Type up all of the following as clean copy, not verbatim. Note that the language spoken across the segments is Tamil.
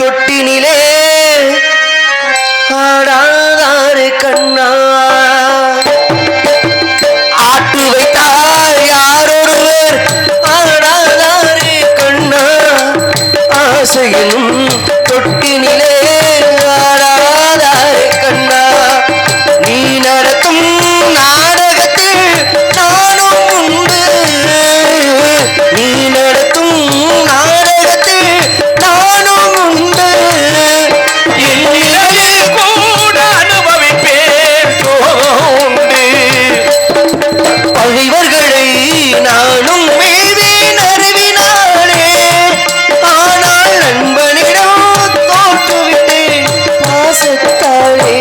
தொட்டினிலே ஆடாதாரு கண்ணா ஆட்டு வைத்தார் யாரொருவர் ஆடாதாரு கண்ணா ஆசையும் தொட்டினிலே ஆடாதாரு கண்ணா நீ நடத்தும் நாடகத்தில் நானும் உண்டு நீ நடத்தும் நாடகத்தில் நானும் உண்டு என்னில் கூட அனுபவிப்பேன் உண்டு பகைவர்களை நானும் மேவேன் அறிவினாலே ஆனால் நண்பனிடம் தோற்றுவிட்டேன் பாசத்தாலே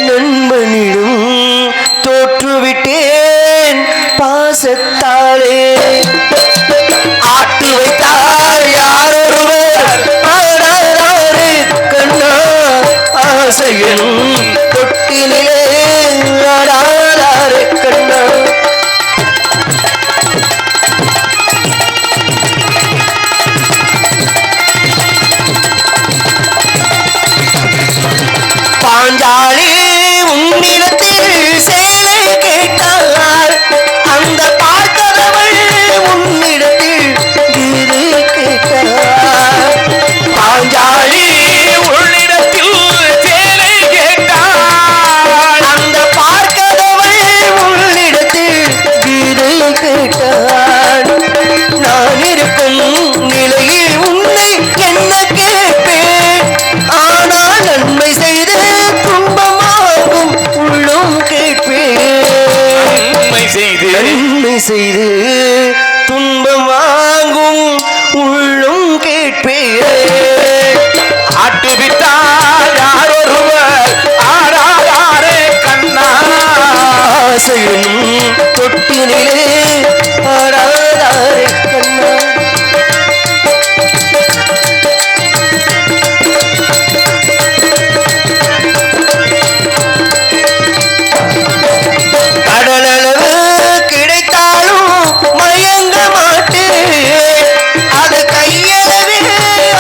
நண்பனிடம் தோற்றுவிட்டேன் பாசத்தாலே ஆட்டு வைத்தார் யாரொருவர் ஆடாதாரு கண்ணா ஆசையன் தொட்டினிலே ஆடாதாரு கண்ணா பாஞ்சாலி உன்னிடத்தில் சேலை கேட்டார் அந்த பார்த்தவள் உன்னிடத்தில் வீடு கேட்டார் பாஞ்சாலி உன்னிடத்தில் சேலை கேட்டார் அந்த பார்க்கதவள் உன்னிடத்தில் வீடு கேட்டார் நான் இருக்கும் நிலையில் உன்னை என்ன கேட்பேன் ஆனால் நன்மை செய்து துன்பமாகும் உள்ளும் கேட்பேன் நன்மை செய்து துன்பம் வாங்கும் உள்ளும் கேட்பேன் ஆட்டு விட்டால் யாரொருவர் ஆடாதாரே கண்ணா ஆசையும் தொட்டினிலே ஆடாதாரே கண்ணா கடலளவு கிடைத்தாலும் மயங்க மாட்டேன் அது கையளவே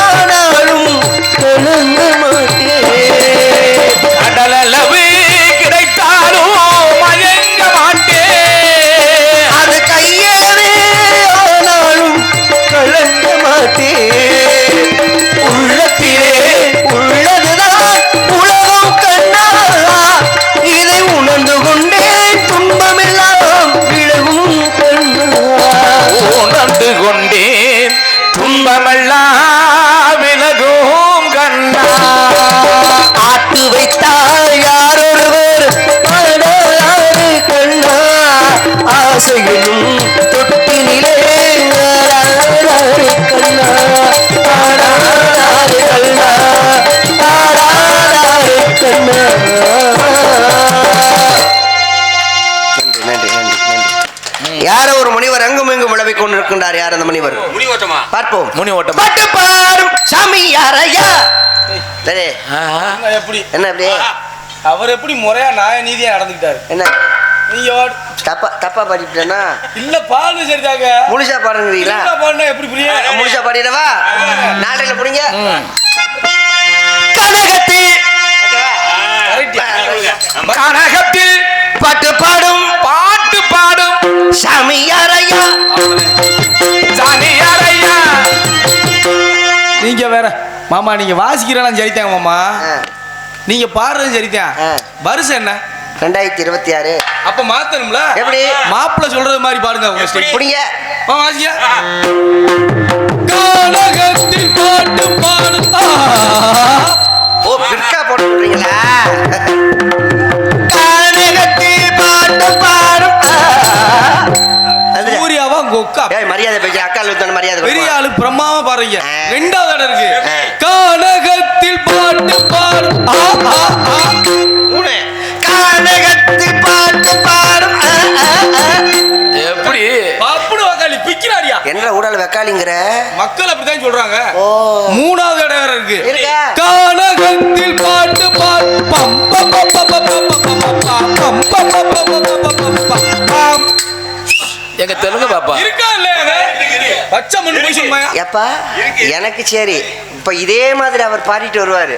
ஆனாலும் கலங்க மாட்டேன் கடலளவு கிடைத்தாலும் மயங்க மாட்டேன் அது கையளவே ஆனாலும் கலங்க மாட்டேன் உள்ளத்திலே உள்ளதுதான் உலகம் கண்ணா இதை உணர்ந்து கொண்டேன் துன்பமெல்லாம் விலகும் கண்ணா உணர்ந்து கொண்டேன் துன்பமெல்லாம் விலகும் கண்ணா ஆட்டு வைத்தால் யாரொருவர் ஆடாதாரு கண்ணா ஆசையிலும் தொட்டினிலே ஆடாதாரு கண்ணா ஆடாதாரு கண்ணா ஆடாதாரு கண்ணா நன்றி நன்றி நன்றி நன்றி யாரோ ஒரு முனிவர் அங்கும் இங்கும் விளவிக் கொண்டிருக்கின்றார் யார் அந்த முனிவர் முனிவோட்டமா பார்ப்போம் முனிவோட்டம் பாட்டு பாரும் சாமி யாரையா சரி எப்படி என்ன அப்படியே அவர் எப்படி முறையா நியாய நீதியா நடந்துக்கிட்டாரு என்ன நீங்க தப்பா தப்பா பாடிட்டேன்னா இல்ல பாடு சரிதாங்க முழுசா பாடுங்கிறீங்களா பாடுனா எப்படி புரியும் முழுசா பாடிடவா நாளையில புடிங்க கனகத்தில் கனகத்தில் பாட்டு பாடும் சாமி யாரையா சாமி யாரையா நீங்க வேற மாமா நீங்க வாசிக்கிறலாம் சரித்தாங்க மாமா நீங்க பாடுறது சரிதான் வருஷம் என்ன 2026 அப்ப மாத்தணும்ல எப்படி மாப்பிள்ள சொல்றது மாதிரி பாடுங்க உங்க ஸ்டைல் புடிங்க வாசிக்க கனகத்தில் பாட்டு பாடும் ஓ பிற்கா போட்டு சொல்றீங்களா கனகத்தில் பாட்டு பாடும் சூர்யாவா கொக்கா ஏய் மரியாதை பேசி அக்கால் வித்தன மரியாதை பெரிய ஆளு பிரம்மாவா பாருங்க ரெண்டாவது இடம் இருக்கு கனகத்தில் பாட்டு பாடும் கனகத்தில் பாட்டு பாடும் எப்படி அப்படி வக்காளி பிக்கிறாரியா என்ன ஊடால வெக்காலிங்கற மக்கள் அப்படிதான் சொல்றாங்க ஓ மூணாவது இடம் வேற இருக்கு இருக்கா கனகத்தில் பாட்டு பாடும் பம் பம் பம் பம் பம் பம் பம் பம் பம் எங்க தெலுங்கு பாப்பா இருக்கா இல்ல பச்சை மண்ணு போய் சொல்லுமா எப்பா எனக்கு சரி இப்ப இதே மாதிரி அவர் பாடிட்டு வருவாரு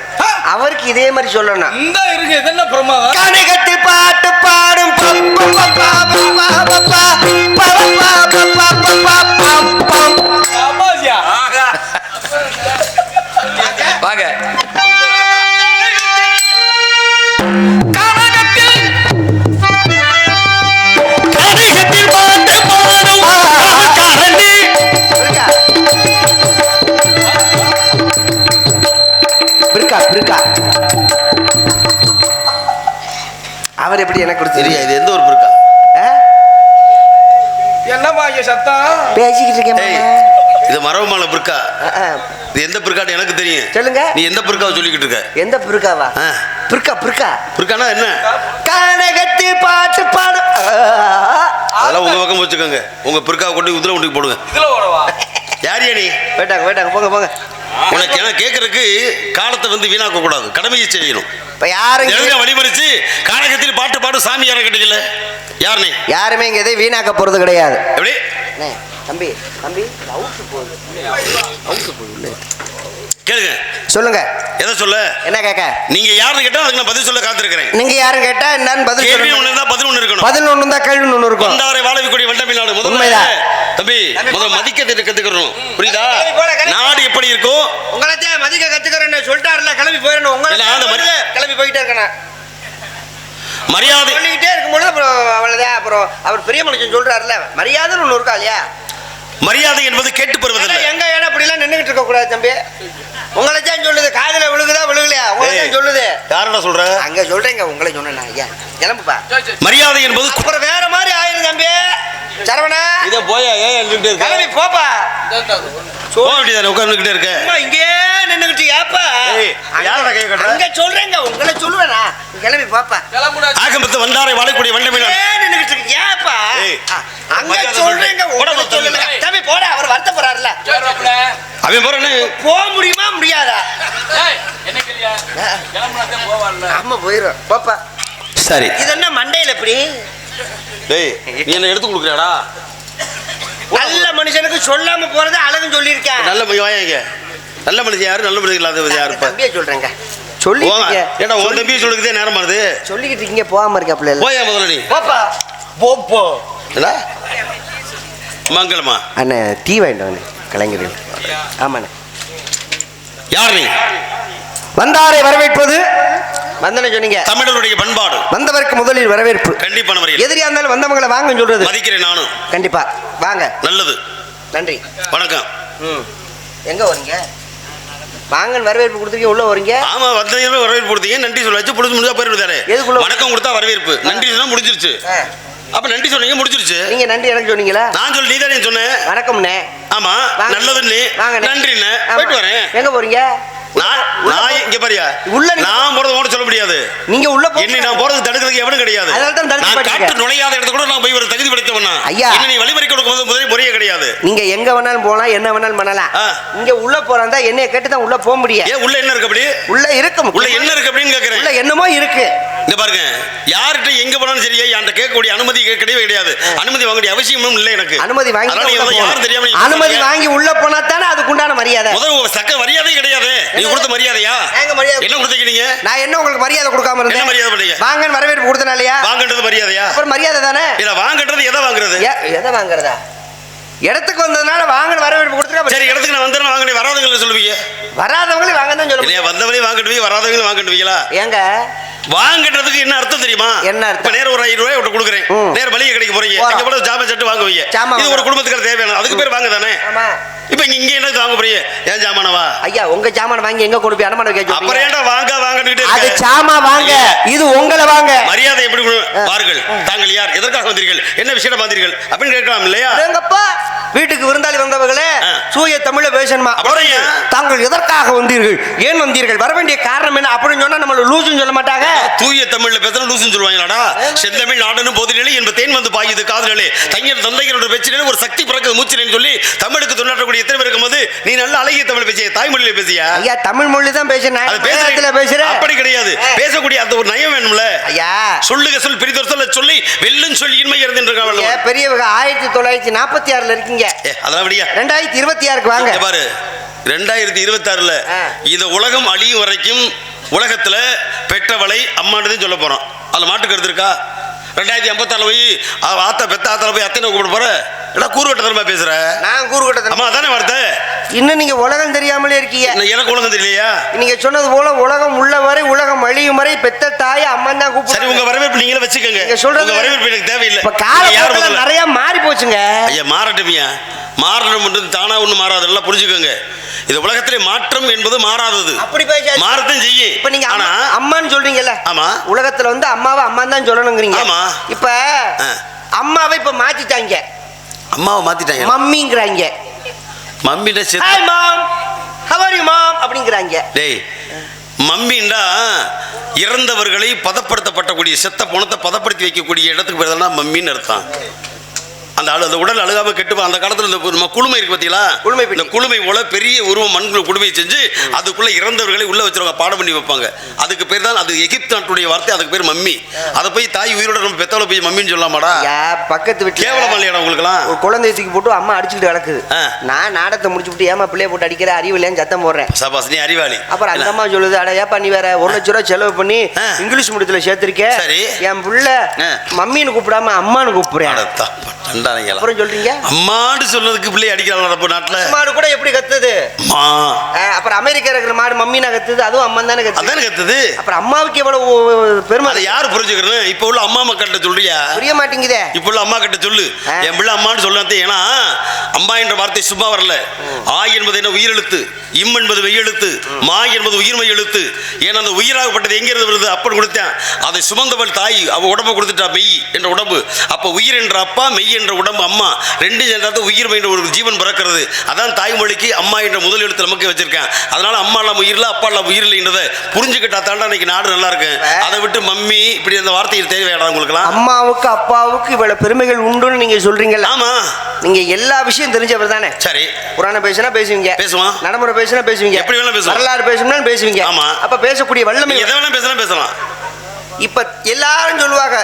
அவருக்கு இதே மாதிரி சொல்லணும் இந்த இருக்கு இது என்ன பிரமாதம் கனகத்தி பாட்டு பாடும் அப்பாசியா வாங்க அவர் எப்படி எனக்கு தெரியா இது எந்த ஒரு பிற்கா என்னம்மா இங்க சத்தம் பேசிக்கிட்டு இருக்கேன் இது மரபமான பிற்கா இது எந்த பிற்கான்னு எனக்கு தெரியும் சொல்லுங்க நீ எந்த பிற்காவை சொல்லிக்கிட்டு இருக்க எந்த பிற்காவா பிற்கா பிற்கானா என்ன கனகத்தி பாட்டு பாடும் அதெல்லாம் உங்க பக்கம் வச்சுக்கோங்க உங்க பிற்காவை கொண்டு உதிர கொண்டு போடுங்க இதுல ஓடவா யாரியா நீ போயிட்டாங்க போங்க உனக்கு என்ன கேட்கறதுக்கு காலத்தை வந்து வீணாக்க கூடாது கடமையை செய்யணும் இப்ப யாரும் வழிமறிச்சு காலகத்தில் பாட்டு பாடு சாமி யாரை கேட்டீங்கல்ல யார் நீ யாருமே இங்க எதை வீணாக்க போறது கிடையாது எப்படி தம்பி அவுட்டு போகுது கேளுங்க சொல்லுங்க எதை சொல்ல என்ன கேட்க நீங்க யாருன்னு கேட்டா அதுக்கு நான் பதில் சொல்ல காத்திருக்கிறேன் நீங்க யாரும் கேட்டா என்னன்னு பதில் கேள்வி சொல்லுங்க ஒண்ணு இருந்தா பதில் ஒண்ணு இருக்கணும் பதில் ஒண்ணு தான் கேள்வி ஒண்ணு இருக்கும் வந்தாரை வாழவிக்கூடிய வண்டமிழ்நாடு முதல்ல உண்மைதான். தம்பி முதல்ல மதிக்க கத்துக்கணும் புரியுதா நாடு எப்படி இருக்கும் உங்களை மதிக்க கத்துக்கிறேன்னு சொல்லிட்டாருல கிளம்பி போயிடணும் உங்களை கிளம்பி போயிட்டே இருக்கணும் மரியாதை சொல்லிக்கிட்டே இருக்கும்போது அப்புறம் அவ்வளவுதான் அப்புறம் அவர் பெரிய மனுஷன் சொல்றாருல மரியாதைன்னு ஒண்ணு இருக்கா இல்லையா மரியாதை என்பது கேட்டு பெறுவதில்லை எங்க ஏன்னா இப்படி எல்லாம் நின்னுகிட்டு இருக்க கூடாது தம்பி உங்களை தான் சொல்லுது காதுல விழுகுதா விழுகலையா உங்களை தான் சொல்லுது யாரடா சொல்ற அங்க சொல்றேங்க உங்களை சொன்னேன் ஐயா கிளம்புப்பா மரியாதை என்பது அப்புறம் வேற மாதிரி ஆயிரும் தம்பி சரவணா இத போயா ஏன் எழுதிட்டே இருக்க கிளம்பி போப்பா போக வேண்டியதானே உட்கார்ந்துகிட்டே இருக்க இங்கே நின்னுகிட்டு ஏப்பா யாரடா கை கட்டுற அங்க சொல்றேங்க உங்களை சொல்லுவேனா கிளம்பி போப்பா ஆகமத்து வந்தாரை வாழக்கூடிய வண்டமிழ்நாடு நின்னுகிட்டு இருக்கு ஏப்பா அங்க மரியாதை சொல்றேங்க உங்களை சொல்லுங்க தம்பி போடா அவர் வருத்த போறாருல அவன் போறேன்னு போக முடியுமா முடியாதா ஆமா போயிரும் போப்பா சரி இது என்ன மண்டையில எப்படி டேய் நீ என்ன எடுத்து கொடுக்குறியாடா நல்ல மனுஷனுக்கு சொல்லாம போறது அழகுன்னு சொல்லியிருக்கேன் நல்ல வாங்க நல்ல மனுஷன் யாரு நல்ல மனுஷன் இல்லாத யாரு இருப்பா தம்பியை சொல்றேங்க சொல்லி ஏடா உன் தம்பி சொல்லுறதே நேரம் ஆகுது சொல்லிக்கிட்டு இருக்கீங்க போகாம இருக்காப்ல போயா முதல்ல நீ போப்பா போ என்ன மங்களமா அண்ணே டீ வாங்கிட்டு வாங்க கலைஞர்கள் ஆமாண்ணே யார் நீ வந்தாரை வரவேற்பது வந்தனை சொன்னீங்க தமிழருடைய பண்பாடு வந்தவருக்கு முதலில் வரவேற்பு கண்டிப்பான முறையில் எதிரியா இருந்தாலும் வந்தவங்களை வாங்க சொல்றது மதிக்கிறேன் நானும் கண்டிப்பா வாங்க நல்லது நன்றி வணக்கம் எங்க வரீங்க வாங்கன்னு வரவேற்பு கொடுத்துருக்கீங்க உள்ள வரீங்க ஆமா வந்தவங்க வரவேற்பு கொடுத்தீங்க நன்றி சொல்லாச்சு புடிச்சு முடிஞ்சா போயிருந்தாரு எதுக்குள்ள வணக்கம் கொடுத்தா வரவேற்பு நன்றி சொன்னா முடிஞ்சிருச்சு அப்ப நன்றி சொன்னீங்க முடிஞ்சிருச்சு நீங்க நன்றி எனக்கு சொன்னீங்களா நான் சொல்லி நீதானே சொன்னேன் வணக்கம்ண்ணே ஆமா நல்லதுன்னு நன்றிண்ணே போயிட்டு வரேன் எங்க போறீங்க நான் இங்க பாரியா உள்ள நான் போறது ஓட சொல்ல முடியாது நீங்க உள்ள என்ன நான் போறது தடுக்கிறதுக்கு எவனும் கிடையாது நான் காட்டு நுழையாத இடத்துல கூட நான் போய் ஒரு தகுதி படைத்தவனா ஐயா என்ன நீ வழிமுறை கொடுக்கும்போது முதல் முறையே கிடையாது நீங்க எங்க வேணாலும் போலாம் என்ன வேணாலும் பண்ணலாம் இங்க உள்ள போறதா என்னைய கேட்டு தான் உள்ள போக முடியும் ஏன் உள்ள என்ன இருக்கு அப்படி உள்ள இருக்கு உள்ள என்ன இருக்கு அப்படின்னு கேக்குறேன் உள்ள என்னமோ இருக்கு இங்க பாருங்க யார்கிட்ட எங்க போனாலும் சரியா என்கிட்ட கேட்கக்கூடிய அனுமதி கிடையவே கிடையாது அனுமதி வாங்கக்கூடிய அவசியமும் இல்லை எனக்கு அனுமதி வாங்கி யாரும் தெரியாம அனுமதி வாங்கி உள்ள போனா தானே அதுக்குண்டான மரியாதை முதல் சக்க மரியாதை கிடையாது நீ கொடுத்த மரியாதையா என்ன கொடுத்தீங்க நான் என்ன உங்களுக்கு மரியாதை கொடுக்காம இருந்தேன் என்ன மரியாதை பண்ணீங்க வாங்கன்னு வரவேற்பு கொடுத்தனாலயா வாங்கன்றது மரியாதையா அப்புறம் மரியாதை தானே இல்ல வாங்கன்றது எதை வாங்குறது எதை வாங்குறதா இடத்துக்கு வந்ததுனால வாங்கன்னு வரவேற்பு கொடுத்துருக்கா சரி இடத்துக்கு நான் வந்தேன் வாங்க வராதவங்களை சொல்லுவீங்க வராதவங்களே வாங்க தான் சொல்லுவீங்க இல்லையா வந்தவங்களே வாங்கிட்டு வராதவங்களும் வாங்கிட்டுவீங்களா ஏங்க வாங்கன்றதுக்கு என்ன அர்த்தம் தெரியுமா என்ன அர்த்தம் நேர ஒரு 5 ரூபாய் விட்டு கொடுக்குறேன் நேர மளிகை கடைக்கு போறீங்க அங்க போய் ஜாம சட்டு வாங்குவீங்க இது ஒரு குடும்பத்துக்கு தேவையான அதுக்கு பேர் வாங்க தானே இப்ப இங்க என்ன வாங்க போறீங்க ஏன் ஜாமானவா ஐயா உங்க ஜாமான் வாங்கி எங்க கொண்டு போய் அடமான வைக்க அப்புறம் ஏன்டா வாங்க வாங்கிட்டு அது சாமா வாங்க இது உங்களை வாங்க மரியாதை எப்படி பாருங்கள் தாங்கள் யார் எதற்காக வந்தீர்கள் என்ன விஷயம் வந்தீர்கள் அப்படின்னு கேட்கலாம் இல்லையா எங்கப்பா வீட்டுக்கு விருந்தாளி வந்தவர்களே தூய தமிழ பேசணுமா தாங்கள் எதற்காக வந்தீர்கள் ஏன் வந்தீர்கள் வர வேண்டிய காரணம் என்ன அப்படின்னு சொன்னா நம்ம லூசுன்னு சொல்ல மாட்டாங்க தூய தமிழ்ல பேசுற லூசுன்னு சொல்லுவாங்களாடா செந்தமிழ் நாடுன்னு போதிலே என்ப தேன் வந்து பாயுது காதலே தங்கர் தந்தைகளோட பேச்சிலே ஒரு சக்தி பிறக்குது மூச்சிலேன்னு சொல்லி தமிழுக்கு தொண்டாற்றக்கூடிய தமிழ் எத்தனை பேர் இருக்கும்போது நீ நல்ல அழகிய தமிழ் பேசிய தாய்மொழியில பேசியா? ஐயா தமிழ் மொழி தான் பேசுறேன். அது பேசுறேன். அப்படி கிடையாது. பேசக்கூடிய அந்த ஒரு நயம் வேணும்ல. ஐயா சொல்லுக சொல் பிரிதொரு சொல்ல சொல்லி வெல்லும் சொல்லி இன்மை இருந்திருக்காங்க. பெரியவங்க 1946ல இருக்கீங்க. அதெல்லாம் விடியா 2026க்கு வாங்க. பாரு 2026ல இந்த உலகம் அழியும் வரைக்கும் உலகத்துல பெற்றவளை அம்மானதே சொல்ல போறோம். அதுல மாட்டு கருத்து இருக்கா? 2056 போய் ஆத்தா பெத்த ஆத்தால போய் அத்தனை கூப்பிட போற? கூறுகட்டத்தனமா பேசுற. நான் கூறுகட்டத்தனமா அம்மா தானே வார்த்தை. இன்னும் நீங்க உலகம் தெரியாமலே இருக்கீங்க. எனக்கு உலகம் தெரியலையா? நீங்க சொன்னது போல உலகம் உள்ள வரை உலகம் அழியும் வரை பெத்த தாய் அம்மா தான் கூப்பிடு. சரி உங்க வரவேற்பு நீங்களே வச்சுக்கோங்க. நீங்க சொல்றது வரவேற்பு எனக்கு தேவையில்லை. இப்ப காலம் நிறைய மாறி போச்சுங்க. ஐயா மாறட்டுமியா. மாறணும்ன்றது தானா ஒண்ணு மாறாது. நல்லா புரிஞ்சுக்கோங்க. இது உலகத்திலே மாற்றம் என்பது மாறாதது. அப்படி பேசாதீங்க. மாறத்தான் செய்யும். இப்ப நீங்க அம்மான்னு சொல்றீங்கல்ல? ஆமா. உலகத்துல வந்து அம்மாவை அம்மா தான் சொல்லணும்ங்கறீங்க. ஆமா. இப்ப அம்மாவை இப்ப மாத்திட்டாங்க. அம்மாவை மாத்திட்டாங்க. மம்மிங்கறாங்க. மம்மிட்ட செத்து hi mom how are you mom அப்படிங்கறாங்க. டேய் மம்மிண்டா இறந்தவர்களை பதப்படுத்தப்படக்கூடிய செத்த பணத்தை பதப்படுத்தி வைக்கக்கூடிய இடத்துக்கு பேர் தான் மம்மின்னு அர்த்தம். அந்த அந்த உடல் அழுகாம கெட்டுப்பா. அந்த காலத்துல இந்த குளுமை இருக்கு பாத்தீங்களா? இந்த குளுமை போல பெரிய உருவம் மண்ணுக்குள்ள குடுமையை செஞ்சு அதுக்குள்ள இறந்தவர்களை உள்ள வச்சிருவாங்க, பாடம் பண்ணி வைப்பாங்க. அதுக்கு பேர் தான் அது எகிப்து நாட்டுடைய வார்த்தை. அதுக்கு பேர் மம்மி. அதை போய் தாய் உயிரோட நம்ம பெத்தவளை போய் மம்மின்னு சொல்லலாமாடா? பக்கத்து வீட்டு கேவலமா இல்லையா உங்களுக்குலாம்? ஒரு குழந்தைய தூக்கி போட்டு அம்மா அடிச்சுட்டு கிடக்குது. நான் நாடத்தை முடிச்சு விட்டு ஏமா பிள்ளைய போட்டு அடிக்கிற அறிவு இல்லையான்னு சத்தம் போடுறேன். சபாஸ் நீ அறிவாளி. அப்புறம் அந்த அம்மா சொல்லுது அட ஏப்பா நீ வேற 1 லட்ச ரூபாய் செலவு பண்ணி இங்கிலீஷ் மீடியத்துல சேர்த்திருக்கேன். சரி என் பிள்ளை மம்மின்னு கூப்பிடாம அம்மான்னு கூப்பிடுறேன். அப்புறம் சொல்றீங்க அம்மாடு சொல்றதுக்கு பிள்ளை அடிக்கிறாங்க நம்ம நாட்டுல. மாடு கூட எப்படி கத்துது? அம்மா. அப்புறம் அமெரிக்கா இருக்கிற மாடு மம்மினா கத்துது. அதுவும் அம்மா தானே கத்துது. அதானே கத்துது. அப்புறம் அம்மாவுக்கு எவ்வளவு பெருமை. அதை யாரு புரிஞ்சுக்கிறது? இப்ப உள்ள அம்மா மக்கள்கிட்ட சொல்றியா? புரிய மாட்டேங்குதே. இப்ப உள்ள அம்மா கிட்ட சொல்லு என் பிள்ளை அம்மான்னு சொல்ல. ஏன்னா அம்மா என்ற வார்த்தை சும்மா வரல. ஆ என்பது என்ன உயிரெழுத்து, இம் என்பது மெய்யெழுத்து, மா என்பது உயிர்மை எழுத்து. ஏன்னா அந்த உயிராகப்பட்டது எங்க இருந்து வருது? அப்பன் கொடுத்தேன். அதை சுமந்தவள் தாய் அவ உடம்பை கொடுத்துட்டா மெய் என்ற உடம்பு. அப்ப உயிர் என்ற அப்பா மெய் என்ற உடம்பு அம்மா. ரெண்டு சேர்ந்தா உயிர் என்ற ஒரு ஜீவன் பிறக்கிறது. அதான் தாய்மொழிக்கு அம்மா என்ற முதல் எழுத்து நமக்கு வச்சிருக்கேன். அதனால அம்மா இல்லாம உயிரில்ல அப்பா இல்லாம உயிர் இல்லைன்றதை புரிஞ்சுக்கிட்டா தாண்டா இன்னைக்கு நாடு நல்லா இருக்கு. அதை விட்டு மம்மி இப்படி அந்த வார்த்தையை தேவையாடா உங்களுக்கு? அம்மாவுக்கு அப்பாவுக்கு இவ்வளவு பெருமைகள் உண்டுன்னு நீங்க சொல்றீங்கல்ல? ஆமா. நீங்க எல்லா விஷயம் தெரிஞ்சவர் தானே? சரி. புராணம் பேசினா பேசுவீங்க. பேசுவோம். நடைமுறை பேசினா பேசுவீங்க. எப்படி வேணா பேசுவோம். வரலாறு பேசணும்னா பேசுவீங்க. ஆமா. அப்ப பேசக்கூடிய வல்லமை எதை வேணா பேசலாம். இப்ப எல்லாரும் சொல்லுவாங்க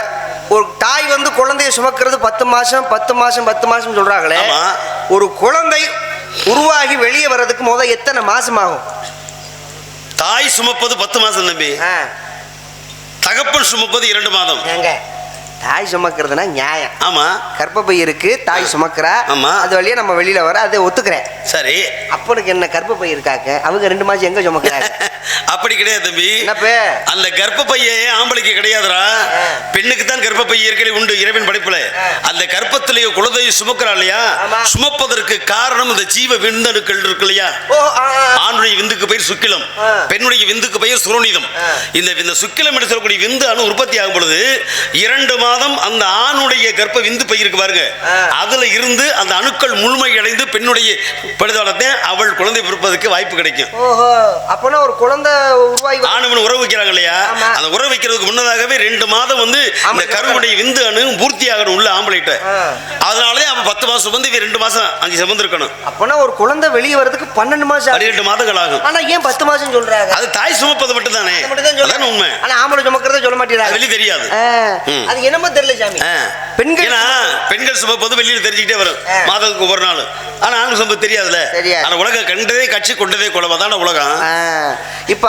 ஒரு தாய் வந்து குழந்தைய சுமக்கிறது 10 மாசம் சொல்றாங்களே. ஒரு குழந்தை உருவாகி வெளியே வர்றதுக்கு முதல் எத்தனை மாசம் ஆகும்? தாய் சுமப்பது 10 மாசம் தம்பி. தகப்பன் சுமப்பது 2 மாதம். தாய் சுமக்கிறதுனா நியாயம். ஆமா. கர்ப்பப்பை இருக்கு, தாய் சுமக்கிறா. ஆமா. அது வழியா நம்ம வெளியில வர அதை ஒத்துக்கிறேன். சரி. அப்பனுக்கு என்ன கர்ப்பப்பை இருக்காங்க? அவங்க 2 மாசம் எங்க சுமக்கிறாங்க? அப்படி கிடையாது தம்பி. அந்த கர்ப்பப்பையே ஆம்பளைக்கு கிடையாதுடா, பெண்ணுக்கு தான் கர்ப்பப்பை இயற்கை உண்டு இறைவன் படைப்புல. அந்த கர்ப்பத்திலேயே குழந்தையை சுமக்கிறா இல்லையா? சுமப்பதற்கு காரணம் இந்த ஜீவ விந்தணுக்கள் இருக்கு இல்லையா? ஆணுடைய விந்துக்கு பெயர் சுக்கிலம், பெண்ணுடைய விந்துக்கு பெயர் சுரோனிதம். இந்த சுக்கிலம் என்று சொல்லக்கூடிய விந்து அணு உற்பத்தி ஆகும் பொழுது 2 மாதம் அந்த ஆணுடைய கர்ப்ப விந்து பை இருக்கு பாருங்க, அதுல இருந்து அந்த அணுக்கள் முழுமை அடைந்து பெண்ணுடைய படுதாலத்தை அவள் குழந்தை பிறப்பதற்கு வாய்ப்பு கிடைக்கும். அப்பனா ஒரு குழந்தை உருவாகி ஆணுவன் உறவு வைக்கிறாங்க இல்லையா? அந்த உறவு வைக்கிறதுக்கு முன்னதாகவே 2 மாதம் வந்து அந்த கருவுடைய விந்து அணு பூர்த்தி ஆகணும் உள்ள ஆம்பளைட்ட. அதனாலே அவன் 10 மாசம் வந்து 2 மாசம் அங்கே சுமந்திருக்கணும். அப்பனா ஒரு குழந்தை வெளியே வரதுக்கு 12 மாசம் 12 மாதங்கள் ஆகும். ஆனா ஏன் 10 மாசம் சொல்றாங்க? அது தாய் சுமப்பது மட்டும் தானே. அதான் உண்மை. ஆனா ஆம்பளை சுமக்கிறத சொல்ல மாட்டேங்கிறாங்க. வெளியே தெரியாது. அது என்னமோ தெரியல சாமி. பெண்கள் சுமப்பது வெளியில் தெரிஞ்சுக்கிட்டே வரும் மாதத்துக்கு ஒரு நாள். ஆனா ஆண் சுமப்பது தெரியாதுல்ல. ஆனா உலகம் கண்டதே கட்சி கொண்டதே குலவதான உலகம். இப்ப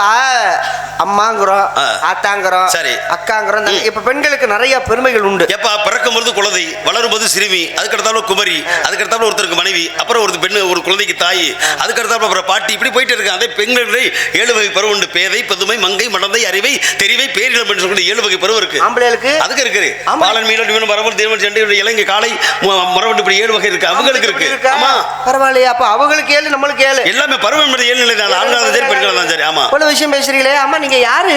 அம்மாங்கிறோம், ஆத்தாங்கிறோம், சரி அக்காங்கிறோம். இப்ப பெண்களுக்கு நிறைய பெருமைகள் உண்டு. எப்ப பிறக்கும் பொழுது குழந்தை, வளரும் போது சிறுமி, அதுக்கடுத்தாலும் குமரி, அதுக்கடுத்தாலும் ஒருத்தருக்கு மனைவி, அப்புறம் ஒரு பெண்ணு ஒரு குழந்தைக்கு தாய், அதுக்கடுத்தாலும் அப்புறம் பாட்டி, இப்படி போயிட்டு இருக்கு. அதே பெண்களுடைய 7 வகை பருவம் உண்டு. பேதை, பதுமை, மங்கை, மடந்தை, அறிவை, தெரிவை, பேரிடம் என்று சொல்லி 7 வகை பருவம் இருக்கு. ஆம்பளைகளுக்கு அதுக்கு இருக்கு. பாலன், மீனன், மீன், மரபன், தேவன், செண்டை, இலங்கை, காளை, மரபன், இப்படி 7 வகை இருக்கு. அவங்களுக்கு இருக்கு. ஆமா பரவாயில்லையா? அப்ப அவங்களுக்கு 7 நம்மளுக்கு 7. எல்லாமே பருவம் 7 நிலை தான். ஆண்கள் சரி பெண்கள் தான் சரி. ஆமா இவ்வளவு விஷயம் பேசுறீங்களே. ஆமா நீங்க யாரு?